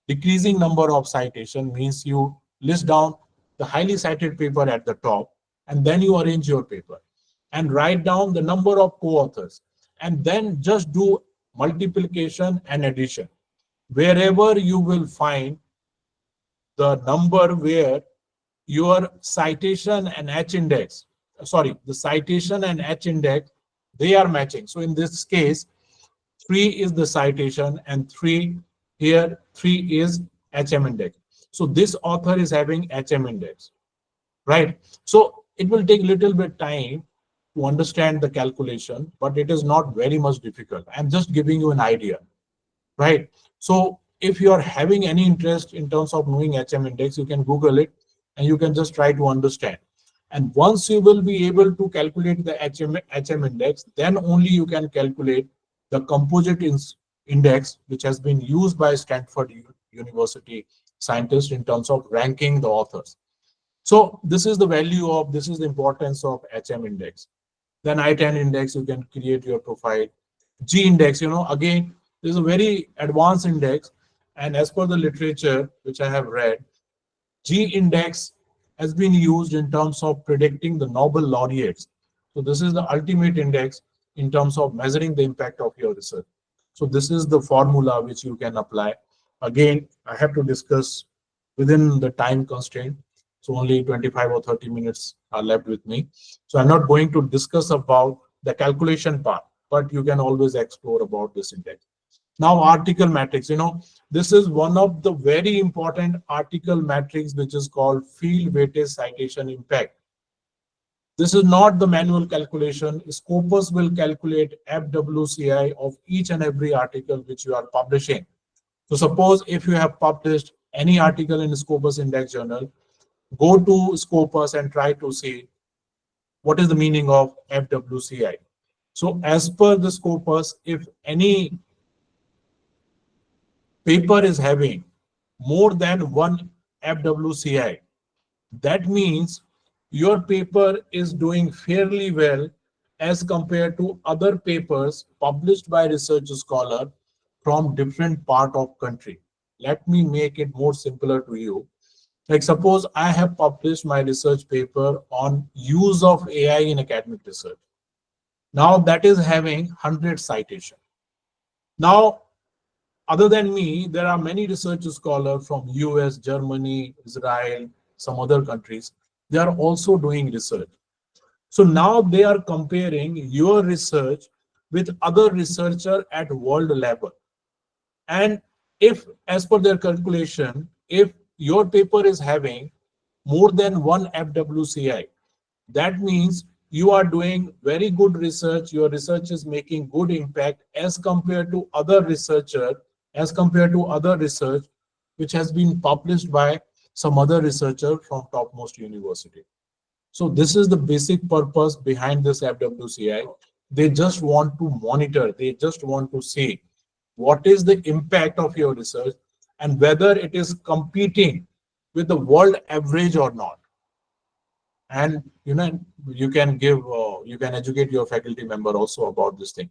decreasing number of citation, means you list down the highly cited paper at the top, and then you arrange your paper and write down the number of co-authors, and then just do multiplication, and addition. Wherever you will find the number where your citation and H index, sorry, the citation and H index, they are matching. So in this case, 3 is the citation and 3 here, 3 is HM index. So this author is having HM index, right? So it will take little bit time to understand the calculation, but it is not very much difficult. I'm just giving you an idea, right? So if you are having any interest in terms of knowing HM index, you can Google it and you can just try to understand. And once you will be able to calculate the HM index, then only you can calculate the composite index, which has been used by Stanford University scientists in terms of ranking the authors. So this is the value of, this is the importance of HM index. Then I-10 index, you can create your profile. G index, again, this is a very advanced index. And as per the literature, which I have read, G index has been used in terms of predicting the Nobel laureates. So this is the ultimate index in terms of measuring the impact of your research. So this is the formula which you can apply. Again, I have to discuss within the time constraint. So only 25 or 30 minutes are left with me. So I'm not going to discuss about the calculation part, but you can always explore about this index. Now, article matrix, this is one of the very important article matrix, which is called field weighted citation impact. This is not the manual calculation. Scopus will calculate FWCI of each and every article which you are publishing. So suppose if you have published any article in Scopus Index Journal, go to Scopus and try to see what is the meaning of FWCI. So as per the Scopus, if any paper is having more than one FWCI, that means your paper is doing fairly well as compared to other papers published by research scholar from different part of country. Let me make it more simpler to you. Like suppose I have published my research paper on use of AI in academic research. Now that is having 100 citation. Now, other than me, there are many research scholars from US, Germany, Israel, some other countries. They are also doing research. So now they are comparing your research with other researcher at world level. And if, as per their calculation, if your paper is having more than one FWCI, that means you are doing very good research. Your research is making good impact as compared to other researcher, as compared to other research which has been published by some other researcher from topmost university. So this is the basic purpose behind this FWCI. They just want to monitor, they just want to see what is the impact of your research and whether it is competing with the world average or not. And you can give you can educate your faculty member also about this thing.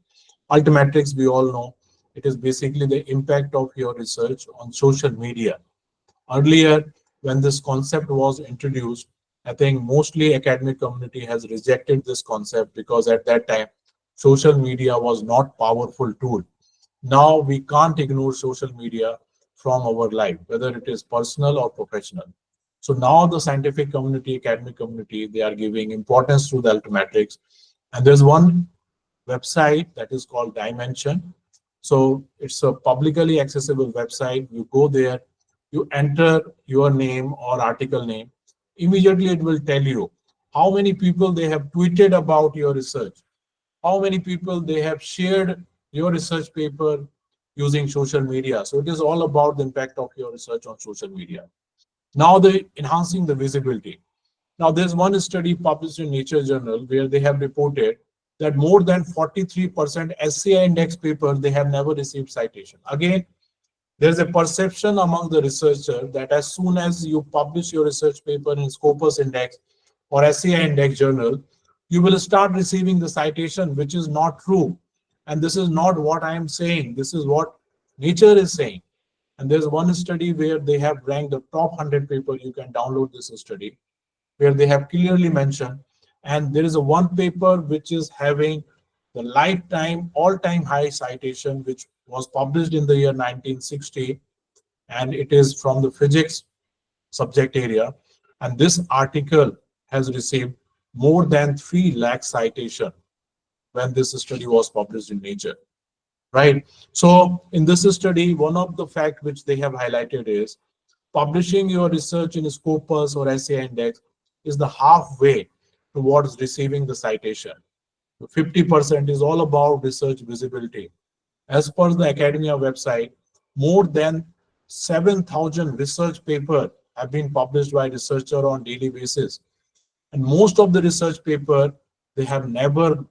Ultimatrix, we all know, it is basically the impact of your research on social media. Earlier, when this concept was introduced, I think mostly academic community has rejected this concept because at that time social media was not powerful tool. Now we can't ignore social media from our life, whether it is personal or professional. So now the scientific community, academic community, they are giving importance to the Ultimatrix. And there's one website that is called Dimension. So it's a publicly accessible website. You go there, you enter your name or article name. Immediately it will tell you how many people they have tweeted about your research, how many people they have shared your research paper using social media. So it is all about the impact of your research on social media. Now they're enhancing the visibility. Now there's one study published in Nature Journal where they have reported that more than 43% SCI index papers, they have never received citation. Again, there's a perception among the researcher that as soon as you publish your research paper in Scopus Index or SCI Index Journal, you will start receiving the citation, which is not true. And this is not what I am saying. This is what Nature is saying. And there's one study where they have ranked the top 100 paper. You can download this study where they have clearly mentioned. And there is a one paper which is having the lifetime all-time high citation, which was published in the year 1960, and it is from the physics subject area. And this article has received more than 3 lakh citation when this study was published in Nature, right? So in this study, one of the fact which they have highlighted is publishing your research in Scopus or SCI Index is the halfway towards receiving the citation. 50% is all about research visibility. As per the academia website, more than 7,000 research papers have been published by researchers on daily basis. And most of the research paper, they have never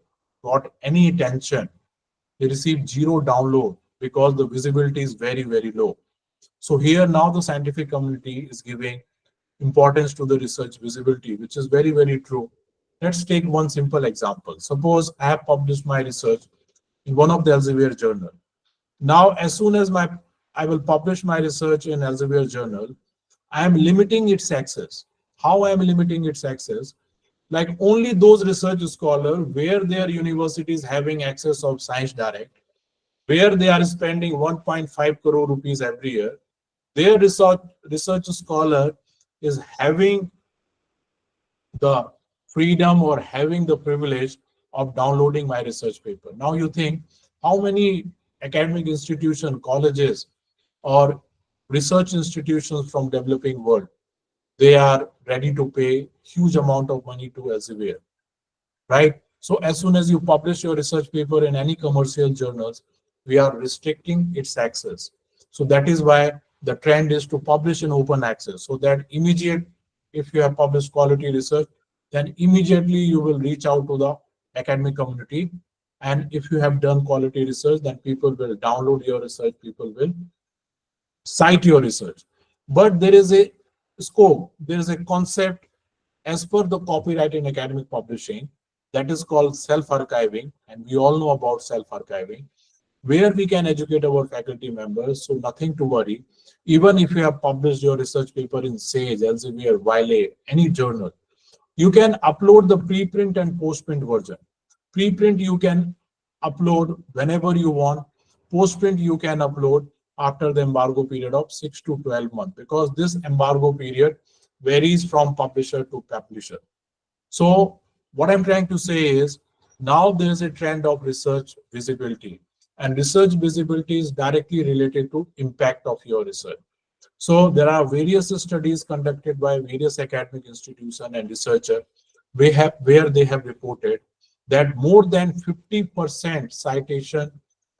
got any attention. They receive zero download because the visibility is very, very low. So here now the scientific community is giving importance to the research visibility, which is very, very true. Let's take one simple example. Suppose I have published my research in one of the Elsevier journal. Now, as soon as I will publish my research in Elsevier journal, I am limiting its access. How I am limiting its access? Like only those research scholars where their university is having access of Science Direct, where they are spending 1.5 crore rupees every year, their research scholar is having the freedom or having the privilege of downloading my research paper. Now you think how many academic institutions, colleges, or research institutions from developing world, they are ready to pay huge amount of money to Elsevier, right? So as soon as you publish your research paper in any commercial journals, we are restricting its access. So that is why the trend is to publish in open access, so that immediate, if you have published quality research, then immediately you will reach out to the academic community. And if you have done quality research, then people will download your research, people will cite your research. But there is a scope, there is a concept as per the copyright in academic publishing that is called self-archiving, and we all know about self-archiving, where we can educate our faculty members. So nothing to worry. Even if you have published your research paper in Sage, Elsevier, Wiley, any journal, you can upload the preprint and postprint version. Preprint you can upload whenever you want. Postprint you can upload after the embargo period of 6 to 12 months, because this embargo period varies from publisher to publisher. So what I'm trying to say is, now there is a trend of research visibility, and research visibility is directly related to impact of your research. So there are various studies conducted by various academic institutions and researchers where they have reported that more than 50% citation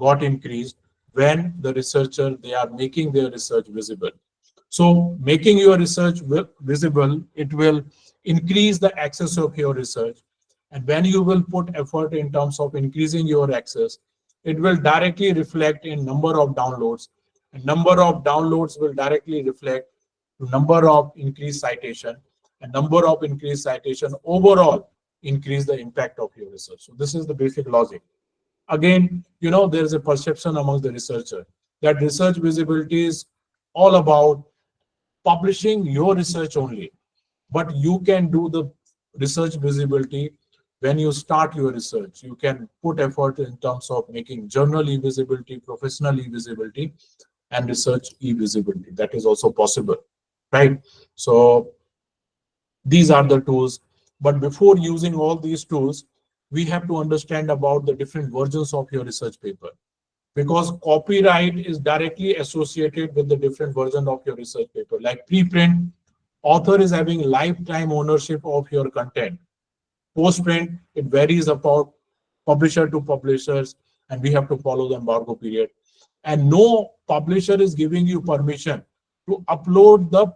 got increased when the researcher, they are making their research visible. So making your research visible, it will increase the access of your research. And when you will put effort in terms of increasing your access, it will directly reflect in number of downloads. And number of downloads will directly reflect to number of increased citation. And number of increased citation overall increase the impact of your research. So this is the basic logic. Again, there is a perception among the researchers that research visibility is all about publishing your research only. But you can do the research visibility when you start your research. You can put effort in terms of making journal e-visibility, professional e-visibility, and research e-visibility. That is also possible, right? So these are the tools. But before using all these tools, we have to understand about the different versions of your research paper, because copyright is directly associated with the different version of your research paper. Like preprint, author is having lifetime ownership of your content. Postprint, it varies about publisher to publishers, and we have to follow the embargo period. And no publisher is giving you permission to upload the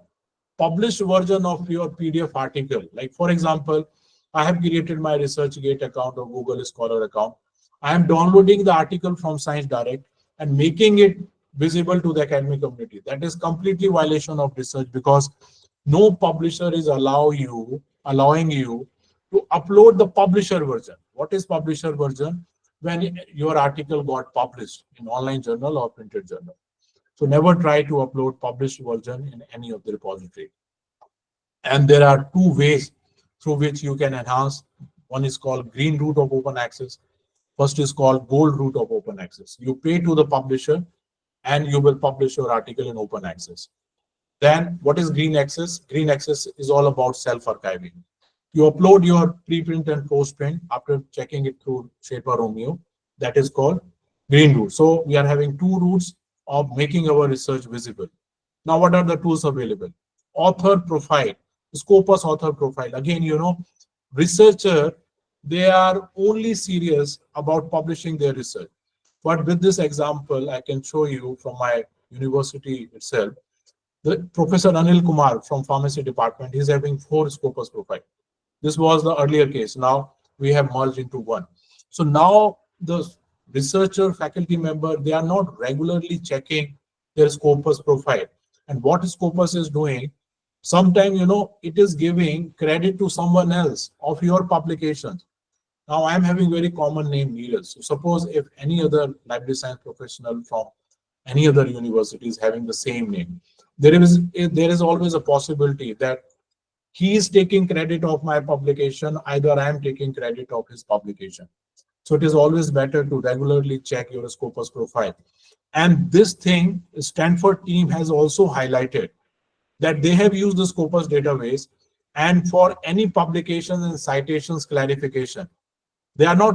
published version of your PDF article. Like for example, I have created my ResearchGate account or Google Scholar account. I am downloading the article from Science Direct and making it visible to the academic community. That is completely violation of research, because no publisher is allowing you to upload the publisher version. What is publisher version? When your article got published in online journal or printed journal. So never try to upload published version in any of the repository. And there are two ways through which you can enhance. One is called green route of open access. First is called gold route of open access. You pay to the publisher and you will publish your article in open access. Then what is green access? Green access is all about self-archiving. You upload your preprint and postprint after checking it through Sherpa Romeo. That is called green route. So we are having two routes of making our research visible. Now, what are the tools available? Author profile, Scopus author profile. Again, researcher, they are only serious about publishing their research. But with this example, I can show you from my university itself. The Professor Anil Kumar from pharmacy department, he's having 4 Scopus profile. This was the earlier case. Now we have merged into one. So now the researcher, faculty member, they are not regularly checking their Scopus profile. And what Scopus is doing, sometimes, it is giving credit to someone else of your publications. Now I'm having very common name Neeraj. So suppose if any other library science professional from any other university is having the same name, there is always a possibility that he is taking credit of my publication, either I am taking credit of his publication. So it is always better to regularly check your Scopus profile. And this thing, Stanford team has also highlighted that they have used the Scopus database, and for any publications and citations clarification, they are not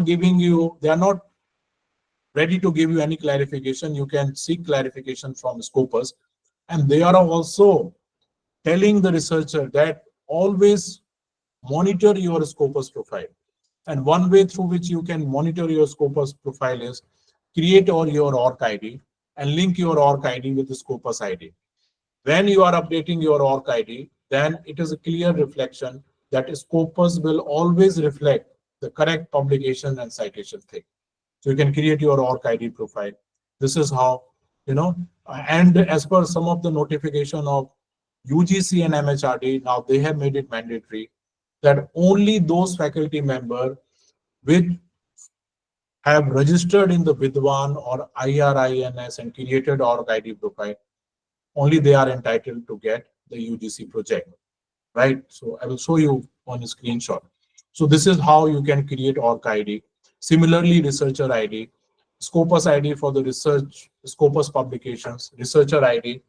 ready to give you any clarification. You can seek clarification from Scopus. And they are also telling the researcher that always monitor your Scopus profile. And one way through which you can monitor your Scopus profile is create your ORC ID and link your ORC ID with the Scopus ID. When you are updating your ORC ID, then it is a clear reflection that Scopus will always reflect the correct publication and citation thing. So you can create your ORC ID profile. This is how, and as per some of the notification of UGC and MHRD, now they have made it mandatory that only those faculty members which have registered in the Vidwan or IRINS and created ORG ID profile, only they are entitled to get the UGC project, right? So I will show you on a screenshot. So this is how you can create ORG ID. Similarly, researcher ID, Scopus ID for the research, Scopus publications, researcher ID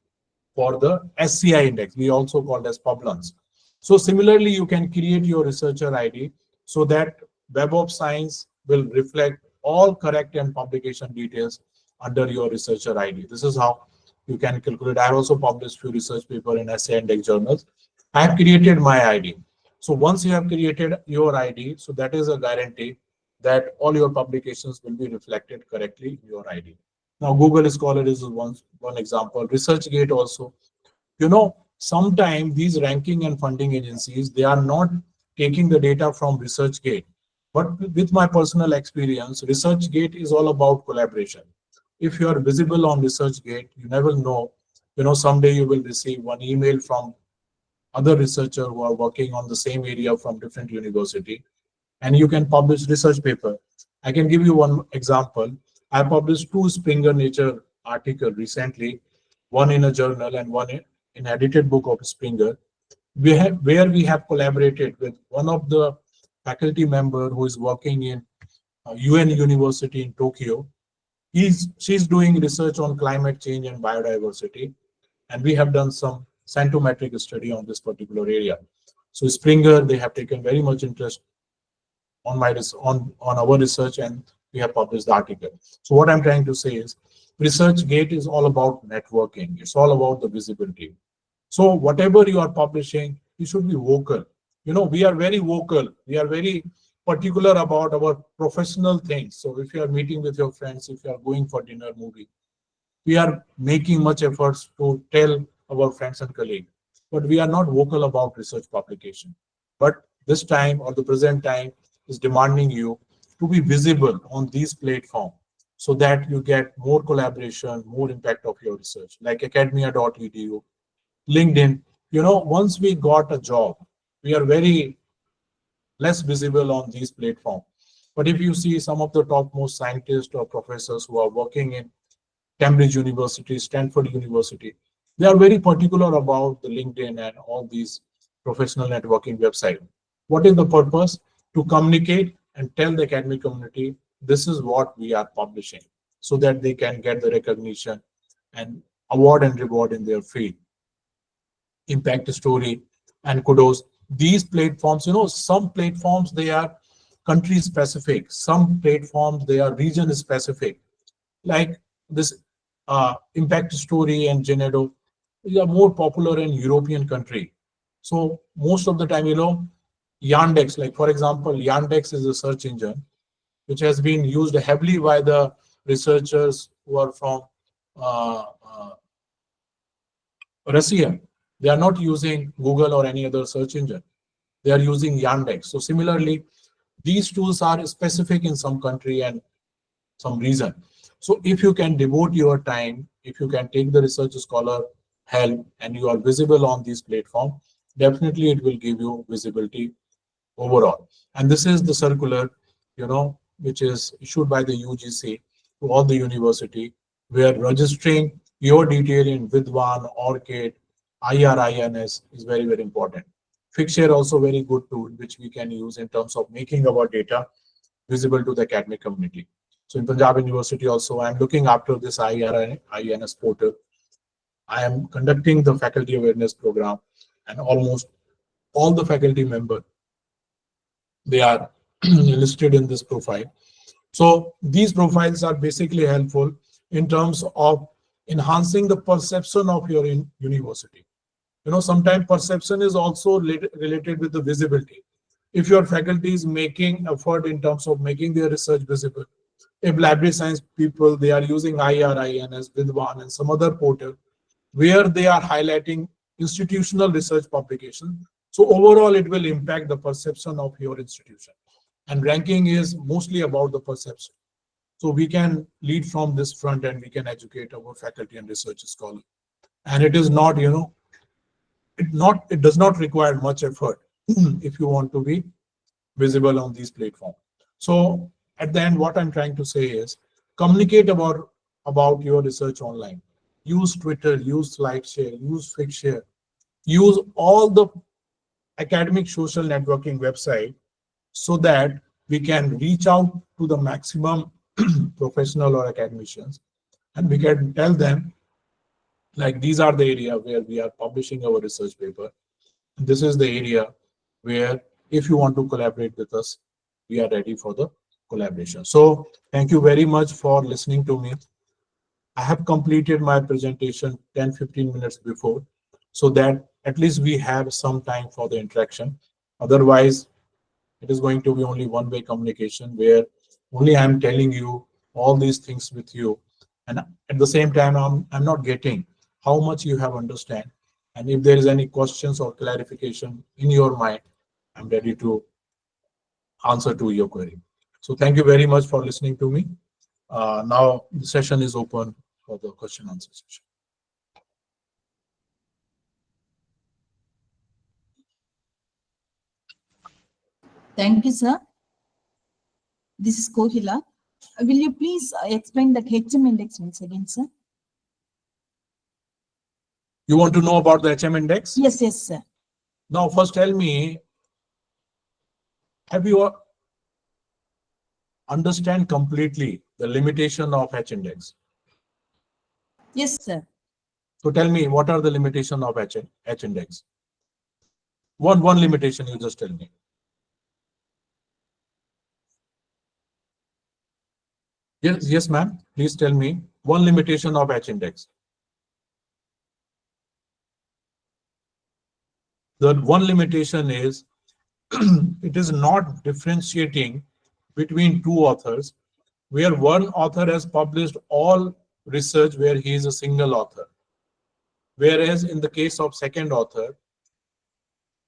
for the SCI index, we also called as Publons. So similarly, you can create your researcher ID so that Web of Science will reflect all correct and publication details under your researcher ID. This is how you can calculate. I have also published few research paper in SCI index journals. I have created my ID. So once you have created your ID, so that is a guarantee that all your publications will be reflected correctly in your ID. Now, Google Scholar is one example. ResearchGate also. Sometimes these ranking and funding agencies, they are not taking the data from ResearchGate. But with my personal experience, ResearchGate is all about collaboration. If you are visible on ResearchGate, you never know, someday you will receive one email from other researcher who are working on the same area from different university, and you can publish research paper. I can give you one example. I published 2 Springer Nature articles recently, one in a journal and one in edited book of Springer, where we have collaborated with one of the faculty member who is working in UN University in Tokyo. She's doing research on climate change and biodiversity, and we have done some scientometric study on this particular area. So Springer, they have taken very much interest on our research, and we have published the article. So what I'm trying to say is, ResearchGate is all about networking. It's all about the visibility. So whatever you are publishing, you should be vocal. We are very vocal. We are very particular about our professional things. So if you are meeting with your friends, if you are going for dinner, movie, we are making much efforts to tell our friends and colleagues, but we are not vocal about research publication. But this time, or the present time, is demanding you to be visible on these platforms so that you get more collaboration, more impact of your research, like academia.edu, LinkedIn. Once we got a job, we are very less visible on these platforms. But if you see some of the topmost scientists or professors who are working in Cambridge University, Stanford University, they are very particular about the LinkedIn and all these professional networking websites. What is the purpose? To communicate and tell the academic community this is what we are publishing, so that they can get the recognition and award and reward in their field. Impact story and kudos. These platforms, some platforms they are country specific, some platforms they are region specific. Like this impact story and Genedo, they are more popular in European country. So most of the time, Yandex, like for example, Yandex is a search engine which has been used heavily by the researchers who are from Russia. They are not using Google or any other search engine. They are using Yandex. So similarly, these tools are specific in some country and some reason. So if you can devote your time, if you can take the research scholar help and you are visible on these platforms, definitely it will give you visibility overall. And this is the circular, which is issued by the UGC to all the university, where registering your detail in Vidwan, ORCID, IRINS is very, very important. Figshare also very good tool, which we can use in terms of making our data visible to the academic community. So in Punjab University also, I'm looking after this IRINS portal. I am conducting the faculty awareness program, and almost all the faculty members, they are listed in this profile. So these profiles are basically helpful in terms of enhancing the perception of your university. Sometimes perception is also related with the visibility. If your faculty is making effort in terms of making their research visible, if library science people, they are using IRINS, Vidwan, and some other portal where they are highlighting institutional research publication. So overall, it will impact the perception of your institution. And ranking is mostly about the perception. So we can lead from this front and we can educate our faculty and research scholars. And it is not, it does not require much effort if you want to be visible on these platforms. So at the end, what I'm trying to say is communicate about your research online. Use Twitter, use SlideShare, use Figshare, use all the academic social networking website so that we can reach out to the maximum professional or academicians, and we can tell them like these are the area where we are publishing our research paper. This is the area where if you want to collaborate with us, we are ready for the collaboration. So thank you very much for listening to me. I have completed my presentation 10-15 minutes before, so that at least we have some time for the interaction. Otherwise, it is going to be only one-way communication where only I'm telling you all these things with you. And at the same time, I'm not getting how much you have understand. And if there is any questions or clarification in your mind, I'm ready to answer to your query. So thank you very much for listening to me. Now the session is open for the question answer session. Thank you, sir. This is Kohila. Will you please explain the HM index once again, sir? You want to know about the HM index? Yes, sir. Now, first tell me, have you understand completely the limitation of H index? Yes, sir. So tell me, what are the limitation of H index? One limitation, you just tell me. Yes, ma'am. Please tell me one limitation of H index. The one limitation is it is not differentiating between two authors, where one author has published all research where he is a single author. Whereas in the case of second author,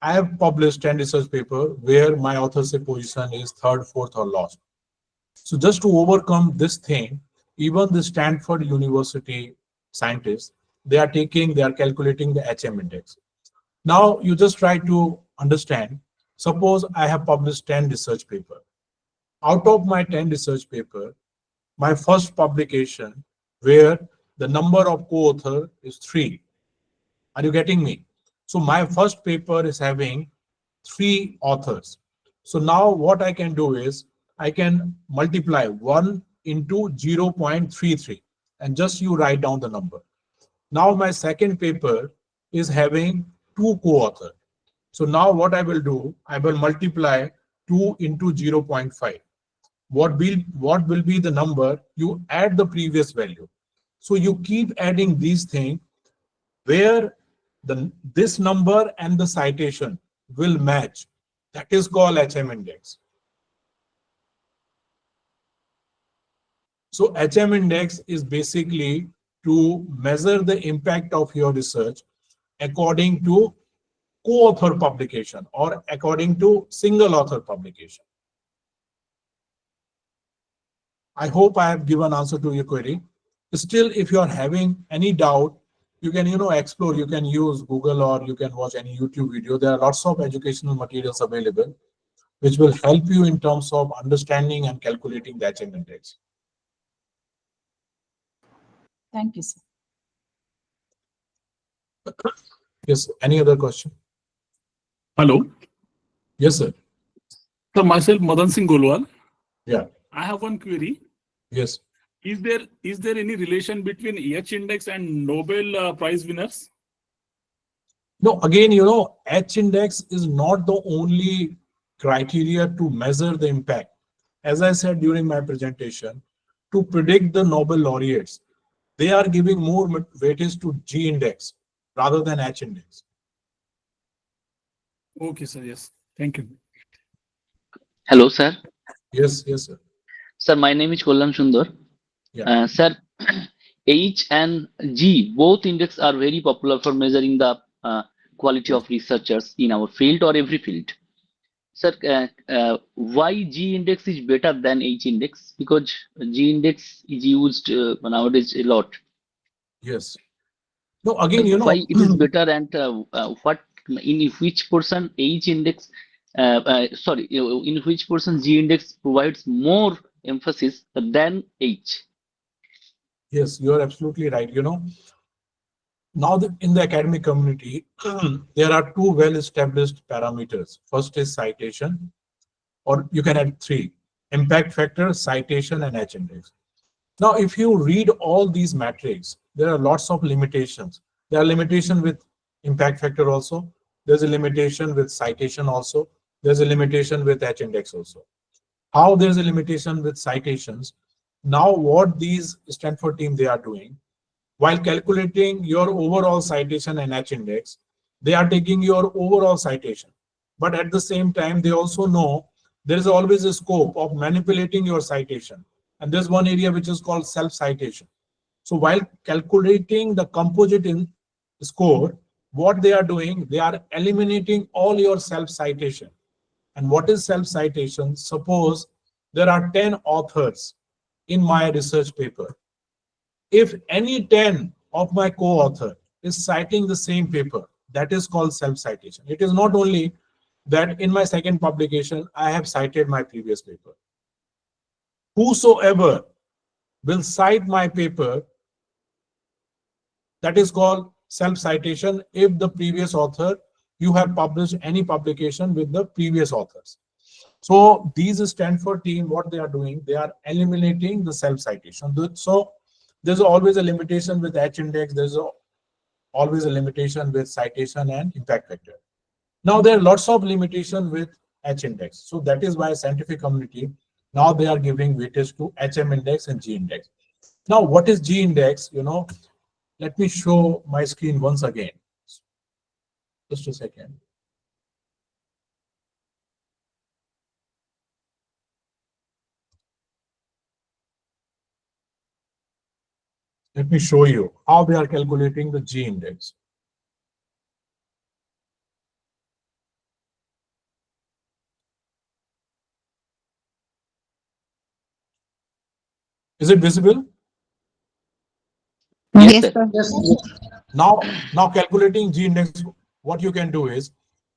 I have published 10 research papers where my authorship position is third, fourth, or last. So just to overcome this thing, even the Stanford University scientists, they are calculating the HM index. Now you just try to understand, suppose I have published 10 research papers. Out of my 10 research papers, my first publication where the number of co-author is 3. Are you getting me? So my first paper is having 3 authors. So now what I can do is I can multiply 1 into 0.33 and just you write down the number. Now my second paper is having 2 co-authors. So now what I will do, I will multiply 2 into 0.5. What will be the number? You add the previous value. So you keep adding these things where this number and the citation will match. That is called HM index. So HM index is basically to measure the impact of your research according to co-author publication or according to single author publication. I hope I have given answer to your query. Still, if you are having any doubt, you can explore. You can use Google or you can watch any YouTube video. There are lots of educational materials available which will help you in terms of understanding and calculating the HM index. Thank you, sir. Yes, any other question? Hello. Yes, sir. So myself, Madan Singh Golwal. Yeah. I have one query. Yes. Is there any relation between H index and Nobel Prize winners? No, again, H index is not the only criteria to measure the impact. As I said during my presentation, to predict the Nobel laureates, they are giving more weightage to G index rather than H index. Okay, sir. Yes. Thank you. Hello, sir. Yes, yes, sir. Sir, my name is Kollam Sundar. Yeah. Sir, H and G, both index are very popular for measuring the quality of researchers in our field or every field. Sir, why G index is better than H index? Because G index is used nowadays a lot. Yes. No, again, Why it is better and what in which portion H index, in which portion G index provides more emphasis than H? Yes, you are absolutely right. Now in the academic community, there are two well-established parameters. First is citation, or you can add 3: impact factor, citation, and H index. Now, if you read all these metrics, there are lots of limitations. There are limitations with impact factor also. There's a limitation with citation also. There's a limitation with H index also. How there's a limitation with citations? Now, what these Stanford team they are doing, while calculating your overall citation and H index, they are taking your overall citation. But at the same time, they also know there is always a scope of manipulating your citation. And there's one area which is called self-citation. So while calculating the composite in score, what they are doing, they are eliminating all your self-citation. And what is self-citation? Suppose there are 10 authors in my research paper. If any 10 of my co-author is citing the same paper, that is called self-citation. It is not only that in my second publication, I have cited my previous paper. Whosoever will cite my paper, that is called self-citation if the previous author, you have published any publication with the previous authors. So these Stanford team, what they are doing, they are eliminating the self-citation. So there's always a limitation with H index. There's always a limitation with citation and impact factor. Now there are lots of limitations with H index. So that is why scientific community, now they are giving weightage to HM index and G index. Now what is G index? Let me show my screen once again. Just a second. Let me show you how we are calculating the G index. Is it visible? Yes, sir. Now calculating G index, what you can do is,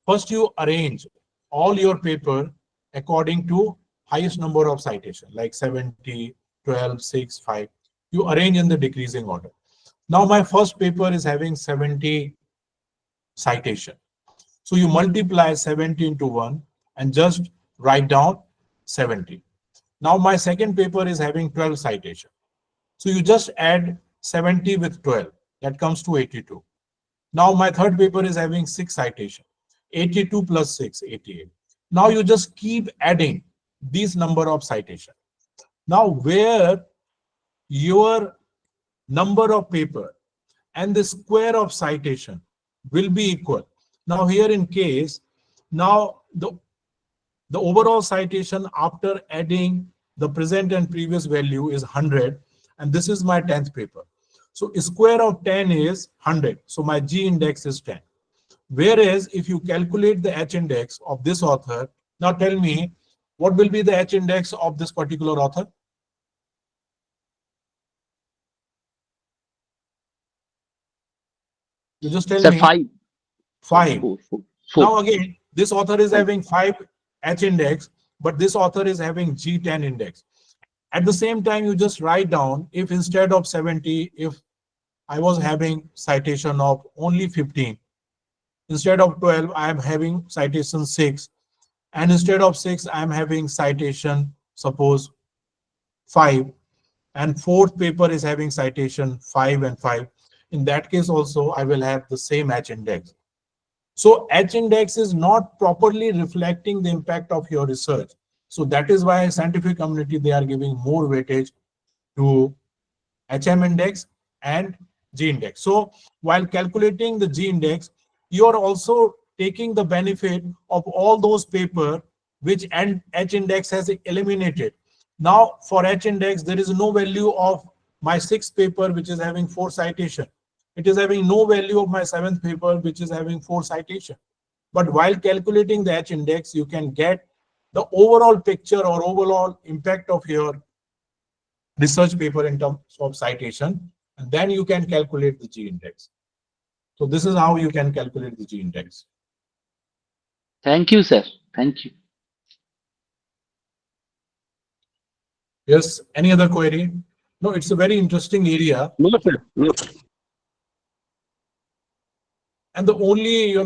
first you arrange all your paper according to highest number of citation, like 70, 12, 6, 5. You arrange in the decreasing order. Now my first paper is having 70 citation. So you multiply 70 into 1 and just write down 70. Now my second paper is having 12 citation. So you just add 70 with 12, that comes to 82. Now my third paper is having 6 citation, 82 plus 6, 88. Now you just keep adding these number of citation. Now where your number of paper and the square of citation will be equal. Now here in case, now the overall citation after adding the present and previous value is 100, and this is my 10th paper. So square of 10 is 100. So my G index is 10. Whereas if you calculate the H index of this author, now tell me what will be the H index of this particular author? You just tell Sir, me. 5. 5. 4. Now again, this author is having 5 H index, but this author is having G10 index. At the same time, you just write down, if instead of 70, if I was having citation of only 15, instead of 12, I am having citation 6, and instead of 6, I am having citation, suppose 5, and fourth paper is having citation 5 and 5. In that case also, I will have the same H index. So H index is not properly reflecting the impact of your research. So that is why scientific community, they are giving more weightage to HM index and G index. So while calculating the G index, you are also taking the benefit of all those paper which H index has eliminated. Now for H index, there is no value of my 6th paper which is having 4 citation. It is having no value of my 7th paper which is having 4 citation. But while calculating the H index, you can get the overall picture or overall impact of your research paper in terms of citation, and then you can calculate the G index. So this is how you can calculate the G index. Thank you, sir. Thank you. Yes, any other query? No, it's a very interesting area. No, sir. No. And the only,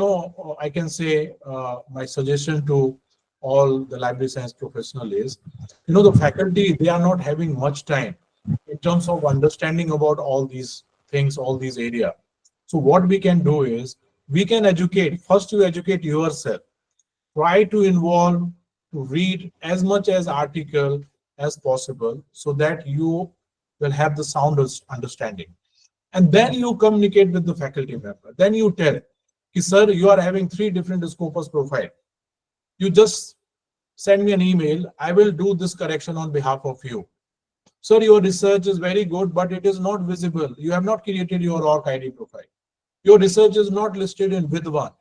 I can say my suggestion to all the library science professional is, the faculty, they are not having much time in terms of understanding about all these things, all these areas. So what we can do is, we can educate. First, you educate yourself. Try to involve, to read as much as article as possible so that you will have the sound understanding. And then you communicate with the faculty member. Then you tell, sir, you are having 3 different Scopus profile. You just send me an email. I will do this correction on behalf of you. Sir, your research is very good, but it is not visible. You have not created your org ID profile. Your research is not listed in with one.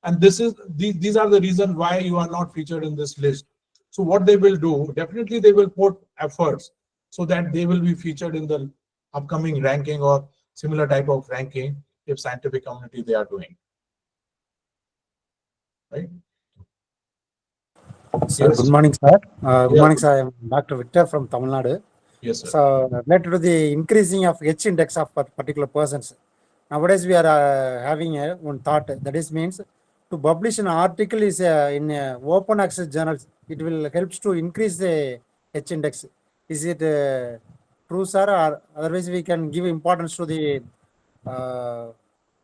And these are the reasons why you are not featured in this list. So what they will do, definitely they will put efforts so that they will be featured in the upcoming ranking or similar type of ranking if scientific community they are doing. Right? Sir, Yes. good morning, sir. Good Yeah. morning, sir. I am Dr. Victor from Tamil Nadu. Yes, sir. So, related to the increasing of H index of particular persons, nowadays we are having one thought. That is means to publish an article is in open access journals. It will helps to increase the H index. Is it true, sir? Or otherwise we can give importance to the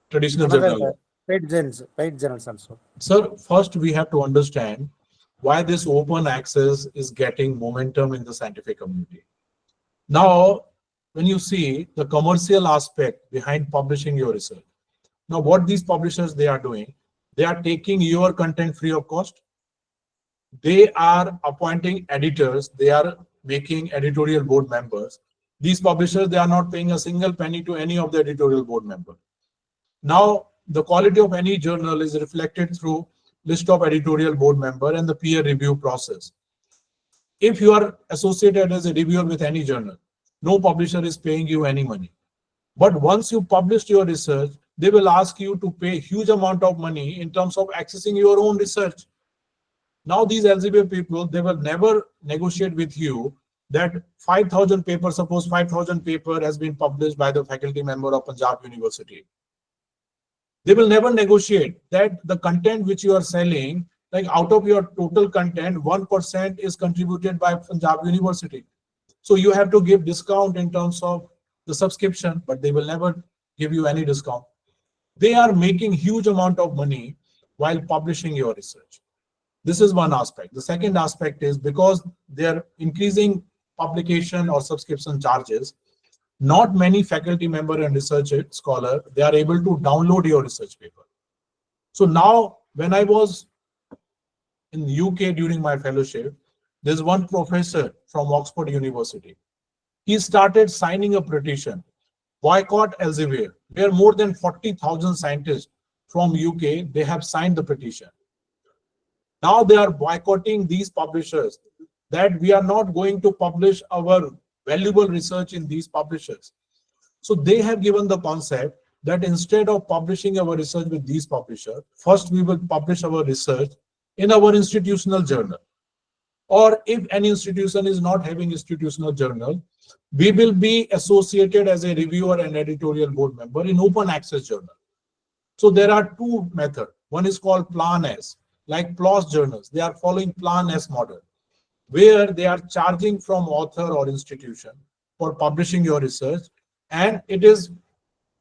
Traditional another journal. paid journals also. Sir, first we have to understand why this open access is getting momentum in the scientific community. Now, when you see the commercial aspect behind publishing your research, now what these publishers they are doing, they are taking your content free of cost. They are appointing editors. They are making editorial board members. These publishers, they are not paying a single penny to any of the editorial board members. Now, the quality of any journal is reflected through list of editorial board member and the peer review process. If you are associated as a reviewer with any journal, no publisher is paying you any money. But once you publish your research, they will ask you to pay huge amount of money in terms of accessing your own research. Now these Elsevier people, they will never negotiate with you that 5,000 paper, suppose 5,000 paper has been published by the faculty member of Panjab University. They will never negotiate that the content which you are selling Like out of your total content, 1% is contributed by Punjab University. So you have to give discount in terms of the subscription, but they will never give you any discount. They are making huge amount of money while publishing your research. This is one aspect. The second aspect is because they are increasing publication or subscription charges, not many faculty member and research scholar, they are able to download your research paper. So now when I was in the UK during my fellowship, there's one professor from Oxford University. He started signing a petition, boycott Elsevier, where more than 40,000 scientists from UK, they have signed the petition. Now they are boycotting these publishers, that we are not going to publish our valuable research in these publishers. So they have given the concept that instead of publishing our research with these publishers, first we will publish our research in our institutional journal. Or if any institution is not having institutional journal, we will be associated as a reviewer and editorial board member in open access journal. So there are two methods. One is called Plan S, like PLOS journals. They are following Plan S model, where they are charging from author or institution for publishing your research, and it is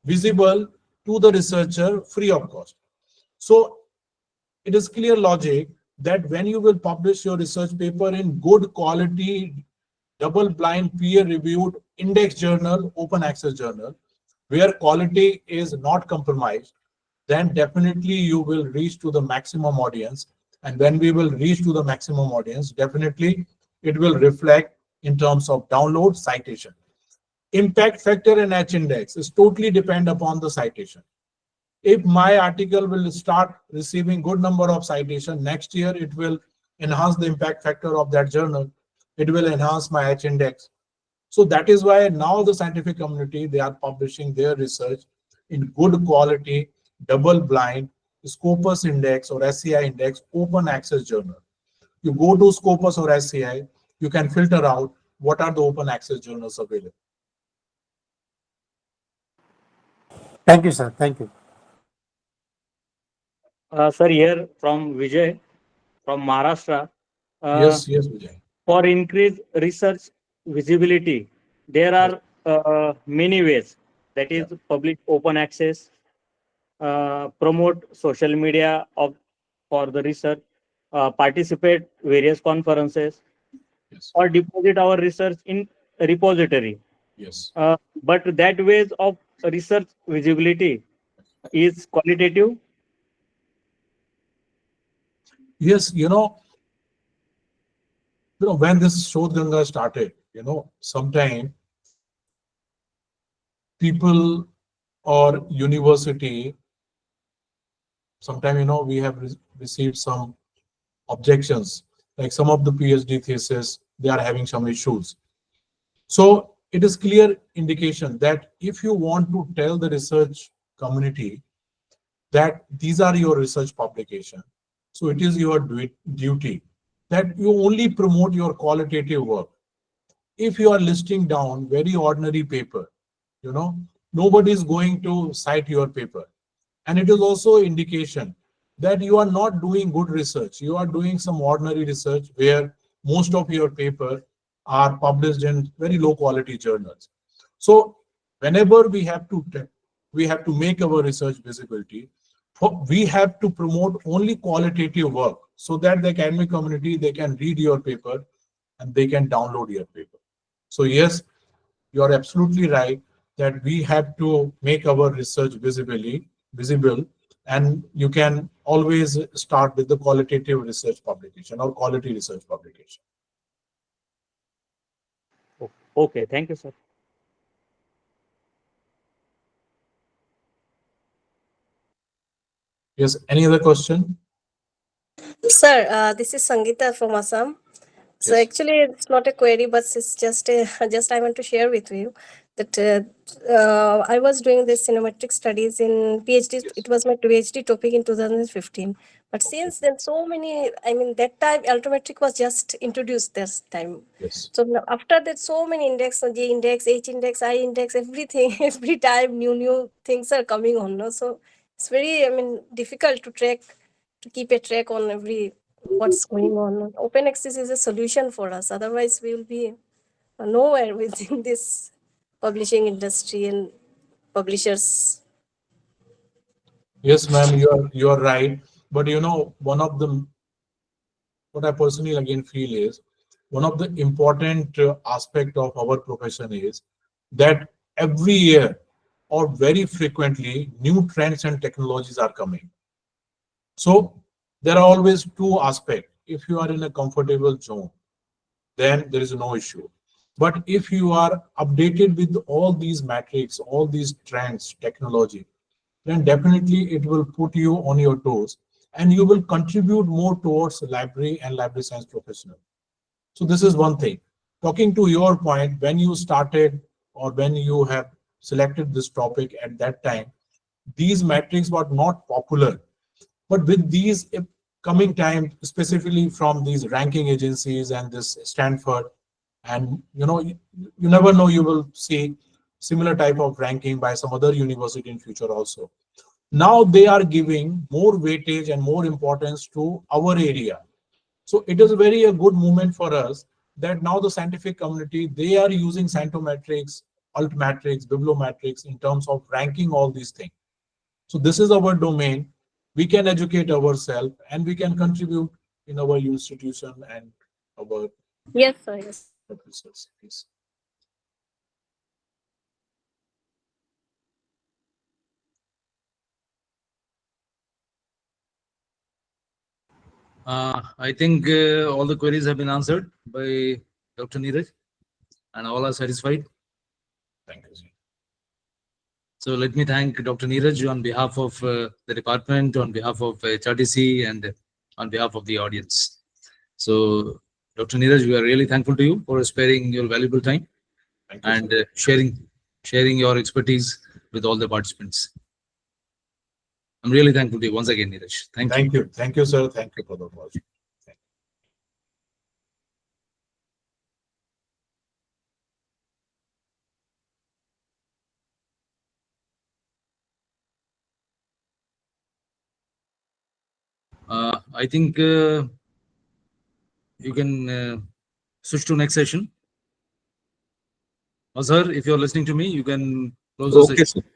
visible to the researcher free of cost. So it is clear logic that when you will publish your research paper in good quality, double-blind, peer-reviewed index journal, open access journal, where quality is not compromised, then definitely you will reach to the maximum audience. And when we will reach to the maximum audience, definitely it will reflect in terms of download, citation. Impact factor and H index is totally depend upon the citation. If my article will start receiving good number of citation, next year it will enhance the impact factor of that journal. It will enhance my H index. So that is why now the scientific community, they are publishing their research in good quality, double blind, Scopus index or SCI index, open access journal. You go to Scopus or SCI, you can filter out what are the open access journals available. Thank you, sir. Thank you. Sir, here from Vijay, from Maharashtra. Yes, Vijay. For increased research visibility, there are many ways. That is, public open access, promote social media for the research, participate various conferences, Yes. or deposit our research in repository. Yes. But that ways of research visibility is qualitative. Yes, when this Shodh Ganga started, sometime people or university, sometime, we have received some objections, like some of the PhD thesis, they are having some issues. So it is clear indication that if you want to tell the research community that these are your research publication, so it is your duty that you only promote your qualitative work. If you are listing down very ordinary paper, nobody is going to cite your paper. And it is also indication that you are not doing good research. You are doing some ordinary research where most of your paper are published in very low quality journals. So whenever we have to make our research visibility, we have to promote only qualitative work so that the academic community, they can read your paper and they can download your paper. So yes, you are absolutely right that we have to make our research visible, and you can always start with the qualitative research publication or quality research publication. Okay, thank you, sir. Yes, any other question? Sir, this is Sangeeta from Assam. So Yes. actually, it's not a query, but it's just just I want to share with you that I was doing this cinematic studies in PhD. Yes. It was my PhD topic in 2015. But since then, so many. I mean, that time altometric was just introduced this time. Yes. So after that, so many index, G index, H index, I index, everything. Every time new things are coming on. No? So it's very difficult to track to keep a track on what's going on. Open access is a solution for us. Otherwise, we will be nowhere within this publishing industry and publishers. Yes, ma'am, you are right. But you know, one of the what I personally again feel is one of the important aspect of our profession is that every year or very frequently new trends and technologies are coming. So there are always two aspects. If you are in a comfortable zone, then there is no issue. But if you are updated with all these metrics, all these trends, technology, then definitely it will put you on your toes and you will contribute more towards library and library science professional. So this is one thing. Talking to your point, when you started or when you have selected this topic at that time, these metrics were not popular. But with these coming time, specifically from these ranking agencies and this Stanford, and you never know, you will see similar type of ranking by some other university in future also. Now they are giving more weightage and more importance to our area. So it is very a good moment for us that now the scientific community, they are using scientometrics, altmetrics, bibliometrics in terms of ranking all these things. So this is our domain. We can educate ourselves and we can contribute in our institution and our Yes, sir. Yes. research. Yes. I think all the queries have been answered by Dr. Neeraj, and all are satisfied. Thank you, sir. So let me thank Dr. Neeraj on behalf of the department, on behalf of HRTC, and on behalf of the audience. So, Dr. Neeraj, we are really thankful to you for sparing your valuable time Thank you, and sir. sharing your expertise with all the participants. I'm really thankful to you once again, Neeraj. Thank you. Thank you. Thank you, sir. Thank you for the opportunity. I think you can switch to next session. Sir, if you're listening to me, you can close the Okay, session. sir.